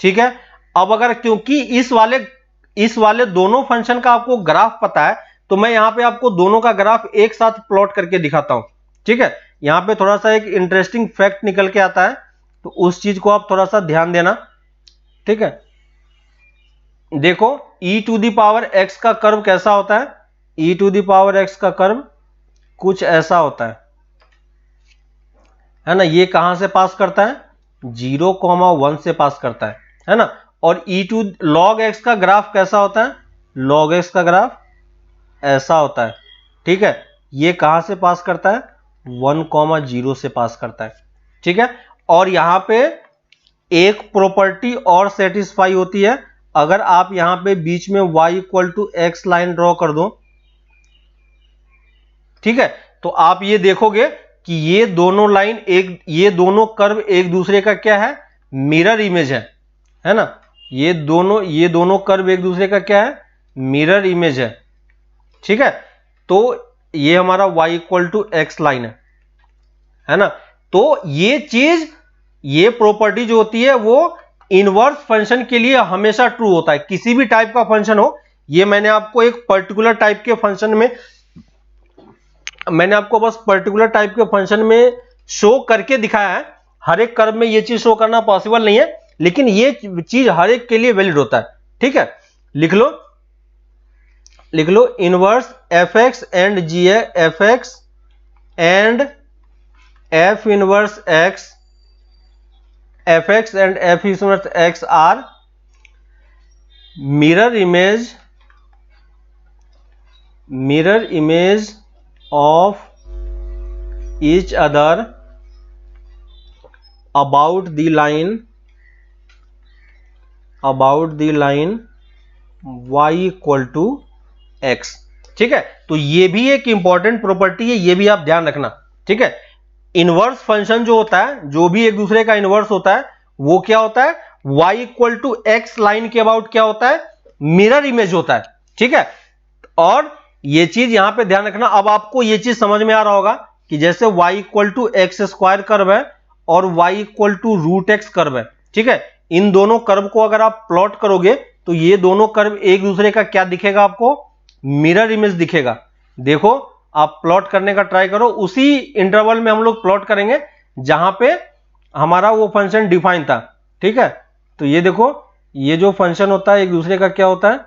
ठीक है, अब अगर क्योंकि इस वाले दोनों फंक्शन का आपको ग्राफ पता है, तो मैं यहां पे आपको दोनों का ग्राफ एक साथ प्लॉट करके दिखाता हूं। ठीक है, यहां पे थोड़ा सा एक इंटरेस्टिंग फैक्ट निकल के आता है, तो उस चीज को आप थोड़ा सा ध्यान देना। ठीक है, देखो e to the power x का कर्व कैसा होता है, e to the power x का कर्व कुछ ऐसा होता है ना। ये कहां से पास करता है, 0,1 से पास करता है ना। और e टू log x का ग्राफ कैसा होता है, log x का ग्राफ ऐसा होता है। ठीक है, ये कहां से पास करता है, 1,0 से पास करता है। ठीक है, और यहां पे एक प्रॉपर्टी और सेटिस्फाई होती है, अगर आप यहां पे बीच में y equal to x line draw कर दो, ठीक है, तो आप ये देखोगे कि ये दोनों लाइन ये दोनों कर्व एक दूसरे का क्या है, मिरर इमेज है ना। ये दोनों कर्व एक दूसरे का क्या है, मिरर इमेज है। ठीक है, तो ये हमारा y equal to x line है ना। तो ये चीज ये प्रॉपर्टी जो होती है वो इनवर्स फंक्शन के लिए हमेशा ट्रू होता है, किसी भी टाइप का फंक्शन हो। ये मैंने आपको एक पर्टिकुलर टाइप के फंक्शन में, मैंने आपको बस पर्टिकुलर टाइप के फंक्शन में शो करके दिखाया है। हर एक कर्व में ये चीज शो करना पॉसिबल नहीं है, लेकिन ये चीज हर एक के लिए वैलिड होता है। ठीक है, लिख लो inverse f x and g f x and f inverse x, f x and f inverse x are mirror image of each other about the line y equal to x। ठीक है, तो ये भी एक इंपॉर्टेंट प्रॉपर्टी है, ये भी आप ध्यान रखना। ठीक है, इनवर्स फंक्शन जो होता है, जो भी एक दूसरे का इनवर्स होता है, वो क्या होता है, y equal to x line के अबाउट क्या होता है, मिरर इमेज होता है। ठीक है, और ये चीज यहां पे ध्यान रखना। अब आपको ये चीज समझ में आ रहा होगा कि जैसे y equal to x square curve है और y equal to root x curve है। ठीक है, इन दोनों कर्व को अगर आप प्लॉट करोगे तो ये दोनों कर्व एक दूसरे का क्या दिखेगा, आपको मिरर इमेज दिखेगा। देखो, आप प्लॉट करने का ट्राई करो, उसी इंटरवल में हम लोग प्लॉट करेंगे जहां पे हमारा वो फंक्शन डिफाइन था। ठीक है, तो ये देखो, ये जो फंक्शन होता है एक दूसरे का क्या होता है,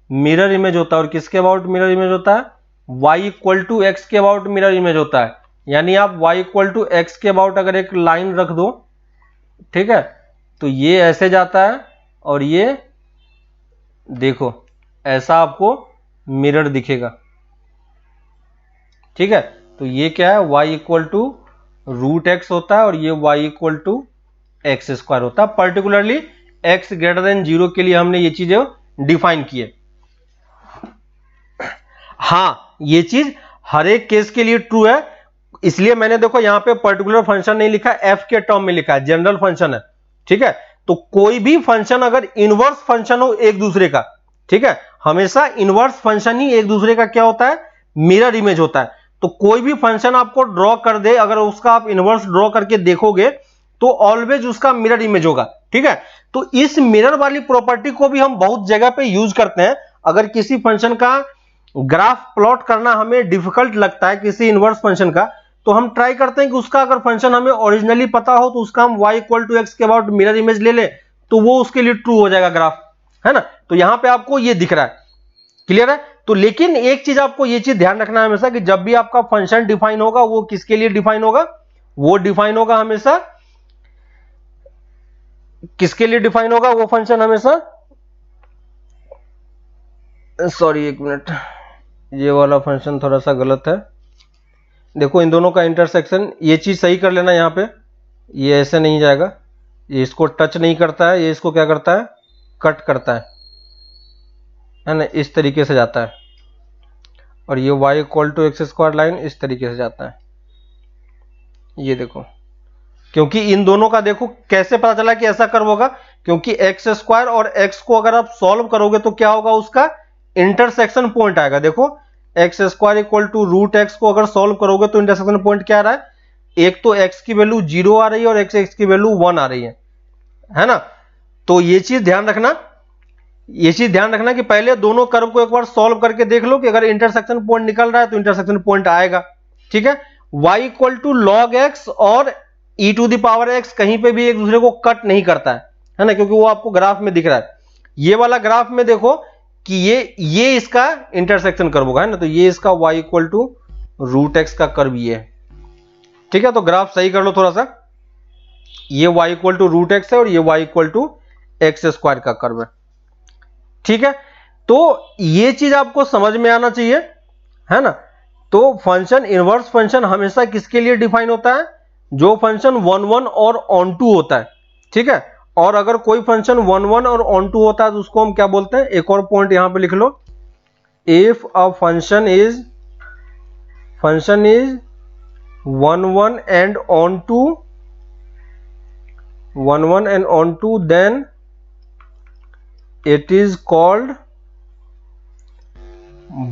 मिरर इमेज होता है। और किसके अबाउट मिरर इमेज होता है, y इक्वल टू एक्स के अबाउट मिरर इमेज होता है। यानी आप y इक्वल टू एक्स के अबाउट अगर एक लाइन रख दो, ठीक है, तो ये ऐसे जाता है और ये देखो ऐसा आपको मिरर दिखेगा। ठीक है, तो ये क्या है, y equal to root x होता है और ये y equal to x square होता है। पर्टिकुलरली x ग्रेटर देन 0 के लिए हमने ये चीजें डिफाइन की है। हाँ, ये चीज हर एक केस के लिए ट्रू है, इसलिए मैंने देखो यहां पे पर्टिकुलर फंक्शन नहीं लिखा, f के टर्म में लिखा है, जनरल फंक्शन है। ठीक है, तो कोई भी फंक्शन अगर इनवर्स फंक्शन हो एक दूसरे का, ठीक है, हमेशा इनवर्स फंक्शन ही एक दूसरे का क्या होता है, मिरर इमेज होता है। तो कोई भी फंक्शन आपको ड्रॉ कर दे, अगर उसका आप इनवर्स ड्रॉ करके देखोगे तो ऑलवेज उसका मिरर इमेज होगा। ठीक है, तो इस मिरर वाली प्रॉपर्टी को भी हम बहुत जगह पे यूज करते हैं। अगर किसी फंक्शन का ग्राफ प्लॉट करना हमें डिफिकल्ट लगता है किसी इनवर्स फंक्शन का, तो हम ट्राई करते हैं कि उसका अगर फंक्शन हमें ओरिजिनली पता हो तो उसका हम y इक्वल टू एक्स के अबाउट मिरर इमेज ले ले, तो वो उसके लिए ट्रू हो जाएगा ग्राफ, है ना। तो यहां पे आपको ये दिख रहा है, क्लियर है। तो लेकिन एक चीज आपको ये चीज ध्यान रखना है हमेशा कि जब भी आपका फंक्शन डिफाइन होगा, वो किसके लिए डिफाइन होगा, वो डिफाइन होगा हमेशा किसके लिए डिफाइन होगा, वो फंक्शन हमेशा, सॉरी एक मिनट, ये वाला फंक्शन थोड़ा सा गलत है। देखो इन दोनों का इंटरसेक्शन, ये चीज सही कर लेना, यहां पे ये ऐसे नहीं जाएगा, ये इसको टच नहीं करता है, ये इसको क्या करता है, कट करता है ना, इस तरीके से जाता है। और ये y equal to x square line इस तरीके से जाता है। ये देखो, क्योंकि इन दोनों का देखो कैसे पता चला कि ऐसा कर्व होगा, क्योंकि एक्स स्क्वायर और एक्स को अगर आप सॉल्व करोगे तो क्या होगा, उसका इंटरसेक्शन पॉइंट आएगा। देखो x square equal to root x को अगर सॉल्व करोगे तो इंटरसेक्शन पॉइंट क्या आ रहा है, एक तो x की वैल्यू 0 आ रही है और x की वैल्यू 1 आ रही है ना। तो ये चीज ध्यान रखना, ये चीज ध्यान रखना कि पहले दोनों कर्व को एक बार सॉल्व करके देख लो कि अगर इंटरसेक्शन पॉइंट निकल रहा है तो इंटरसेक्शन पॉइंट आएगा। ठीक है, y equal to log x और e to the power x कहीं पे भी एक दूसरे को कट नहीं करता है ना, क्योंकि वो आपको ग्राफ में दिख रहा है। ये वाला ग्राफ में देखो कि ये इसका इंटरसेक्शन कर्व होगा, है ना, तो ये इसका y equal to root x का कर्व ये है। ठीक है, तो ग्राफ सही कर लो थोड़ा सा, ये y equal to root x है और ये y equal to x square का कर्व है। ठीक है, तो ये चीज आपको समझ में आना चाहिए, है ना। तो फंक्शन, इनवर्स फंक्शन हमेशा किसके लिए डिफाइन होता है, जो फंक्शन 1 1 और ऑन टू होता है। ठीक है, और अगर कोई फंक्शन 1 1 और ऑन टू होता है तो उसको हम क्या बोलते हैं, एक और पॉइंट यहां पे लिख लो, if a function is 1 1 and onto 1 1 and on to, then it is called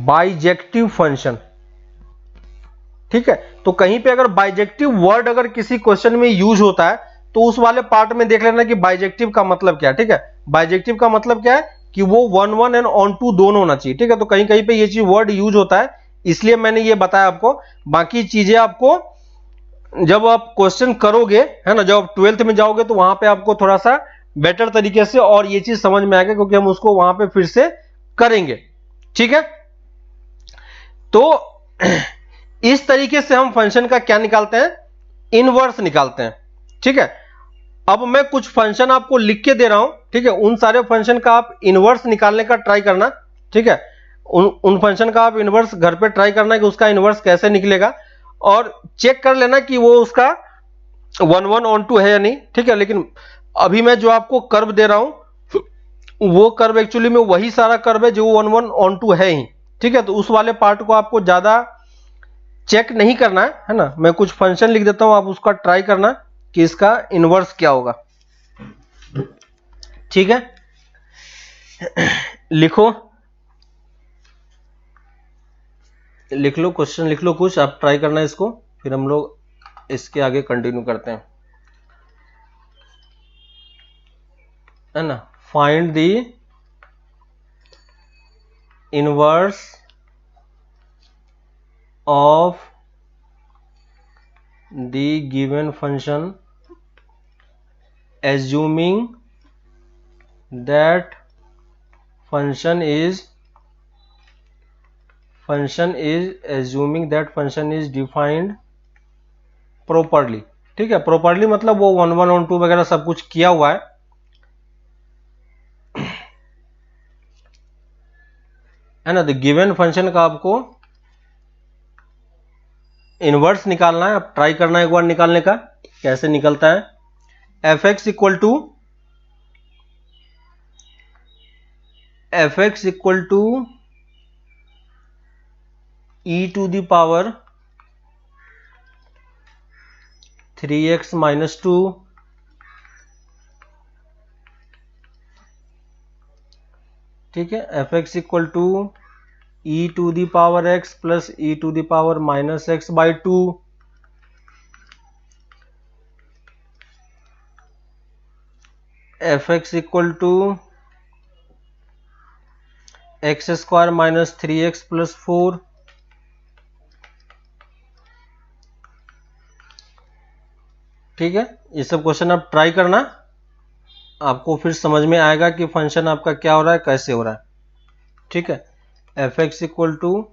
bijective function. ठीक है, तो कहीं पे अगर बाइजेक्टिव वर्ड अगर किसी क्वेश्चन में यूज होता है तो उस वाले पार्ट में देख लेना कि बाइजेक्टिव का मतलब क्या है। ठीक है, बाइजेक्टिव का मतलब क्या है कि वो 1 1 एंड ऑन टू दोनों होना चाहिए। ठीक है, तो कहीं कहीं पे ये चीज वर्ड यूज होता है, इसलिए मैंने ये बताया आपको। बाकी चीजें आपको जब आप क्वेश्चन करोगे, है ना, जब आप 12th में जाओगे तो वहां पे आपको थोड़ा सा बेटर तरीके से और ये चीज समझ में आएगा, क्योंकि हम उसको वहां पे फिर से करेंगे। ठीक है, तो इस तरीके से हम फंक्शन का क्या निकालते हैं, इनवर्स निकालते हैं। ठीक है, अब मैं कुछ फंक्शन आपको लिख के दे रहा हूं। ठीक है, उन सारे फंक्शन का आप इनवर्स निकालने का ट्राई करना। ठीक है, उन फंक्शन का आप इनवर्स घर पे ट्राई करना कि उसका इनवर्स कैसे निकलेगा, और चेक कर लेना कि वो उसका 1 1 ऑन टू है या नहीं। ठीक है, लेकिन अभी मैं जो आपको कर्व दे रहा हूं वो कर्व एक्चुअली में वही सारा कर्व है जो 1 1 ऑन टू है ही। ठीक है, तो उस वाले पार्ट को आपको ज्यादा चेक नहीं करना है ना। मैं कुछ फंक्शन लिख देता हूं, आप उसका ट्राई करना कि इसका इनवर्स क्या होगा। ठीक है, लिखो, लिख लो, क्वेश्चन लिख लो कुछ, आप ट्राई करना इसको, फिर हम लोग इसके आगे कंटिन्यू करते हैं, है ना। Find the inverse of the given function assuming that function is assuming that function is defined properly। ठीक है, properly मतलब वो 1 1 on 2 वगैरह सब कुछ किया हुआ है ना। तो गिवन फंक्शन का आपको इनवर्स निकालना है। अब ट्राई करना है एक बार निकालने का, कैसे निकलता है। F x equal to e to the power 3x minus 2 ठीक है, f x equal to e to the power x plus e to the power minus x by 2, f x equal to x square minus 3x plus 4, ठीक है। ये सब question आप try करना, आपको फिर समझ में आएगा कि फंक्शन आपका क्या हो रहा है, कैसे हो रहा है। ठीक है, f x equal to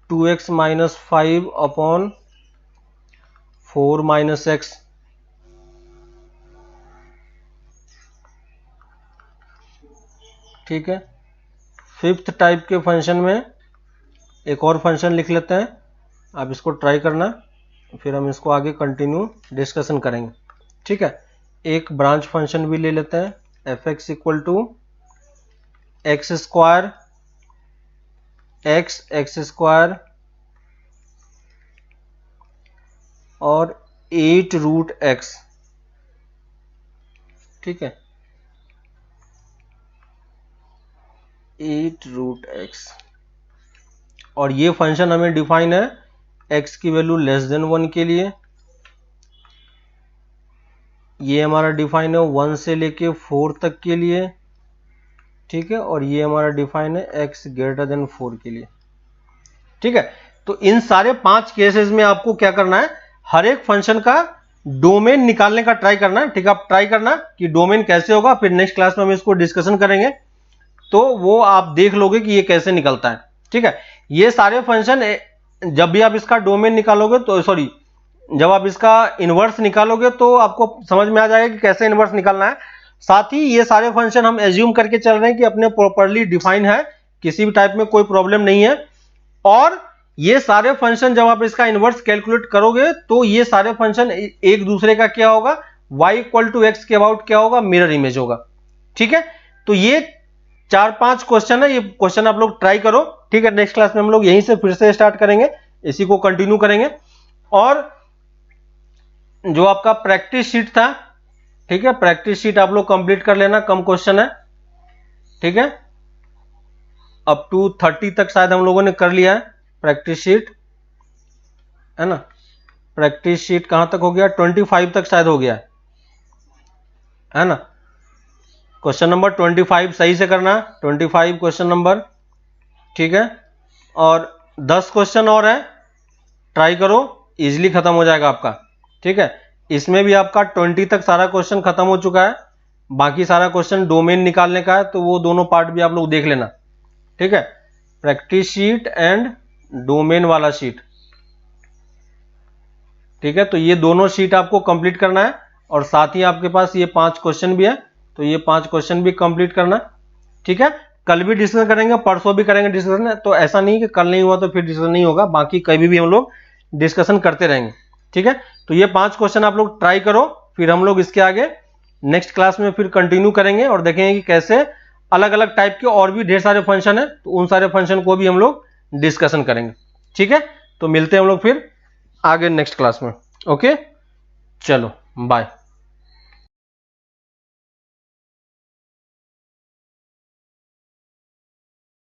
2x minus 5 upon 4 minus x, ठीक है। फिफ्थ टाइप के फंक्शन में एक और फंक्शन लिख लेते हैं, आप इसको ट्राई करना, फिर हम इसको आगे कंटिन्यू डिस्कशन करेंगे। ठीक है, एक ब्रांच फंक्शन भी ले लेते हैं, f x equal to x square x square और 8 रूट एक्स, ठीक है, 8 रूट एक्स। और ये फंक्शन हमें डिफाइन है x की वैल्यू लेस देन 1 के लिए, ये हमारा डिफाइन है 1 से लेके 4 तक के लिए, ठीक है, और ये हमारा डिफाइन है x ग्रेटर देन 4 के लिए। ठीक है, तो इन सारे 5 केसेस में आपको क्या करना है, हर एक फंक्शन का डोमेन निकालने का ट्राई करना है। ठीक है, आप ट्राई करना कि डोमेन कैसे होगा, फिर नेक्स्ट क्लास में हम इसको डिस्कशन करेंगे, तो वो आप देख लोगे कि ये कैसे निकलता है। ठीक है, ये सारे फंक्शन जब भी आप इसका डोमेन निकालोगे तो सॉरी जब आप इसका इनवर्स निकालोगे तो आपको समझ में आ जाएगा कि कैसे इनवर्स निकालना है। साथ ही ये सारे फंक्शन हम एज्यूम करके चल रहे हैं कि अपने प्रॉपर्ली डिफाइन है, किसी भी टाइप में कोई प्रॉब्लम नहीं है। और ये सारे फंक्शन जब आप इसका इनवर्स कैलकुलेट करोगे तो ये सारे फंक्शन एक दूसरे का क्या होगा, y इक्वल टू एक्स के अबाउट क्या होगा, मिरर इमेज होगा। ठीक है, तो ये 4-5 क्वेश्चन है, ये क्वेश्चन आप लोग ट्राई करो। ठीक है, नेक्स्ट क्लास में हम लोग यहीं से फिर से स्टार्ट करेंगे, इसी को कंटिन्यू करेंगे। और जो आपका प्रैक्टिस शीट था, ठीक है, प्रैक्टिस शीट आप लोग कंप्लीट कर लेना, कम क्वेश्चन है। ठीक है, अप टू 30 तक शायद हम लोगों ने कर लिया है प्रैक्टिस शीट, है ना। प्रैक्टिस शीट कहां तक हो गया, 25 तक शायद हो गया है ना। क्वेश्चन नंबर 25 सही से करना, 25 क्वेश्चन नंबर, ठीक है। और 10 क्वेश्चन और है, ट्राई करो, इजीली खत्म हो जाएगा आपका, ठीक है। इसमें भी आपका 20 तक सारा क्वेश्चन खत्म हो चुका है, बाकी सारा क्वेश्चन डोमेन निकालने का है, तो वो दोनों पार्ट भी आप लोग देख लेना, ठीक है। प्रैक्टिस शीट एंड डोमेन वाला शीट, ठीक है। तो ये दोनों शीट आपको कंप्लीट करना है, और साथ ही आपके पास ये 5 क्वेश्चन भी है, तो ये 5 क्वेश्चन भी कंप्लीट करना, ठीक है। कल भी डिस्कशन करेंगे, परसों भी करेंगे डिस्कशन, तो ऐसा नहीं कि कल नहीं हुआ तो फिर डिस्कशन नहीं होगा, बाकी कभी भी हम लोग डिस्कशन करते रहेंगे, ठीक है। तो ये 5 क्वेश्चन आप लोग ट्राई करो, फिर हम लोग इसके आगे नेक्स्ट क्लास में फिर कंटिन्यू करेंगे और देखेंगे कि कैसे अलग अलग टाइप के और भी ढेर सारे फंक्शन है, तो उन सारे फंक्शन को भी हम लोग डिस्कशन करेंगे, ठीक है। तो मिलते हैं हम लोग फिर आगे नेक्स्ट क्लास में, ओके, चलो बाय।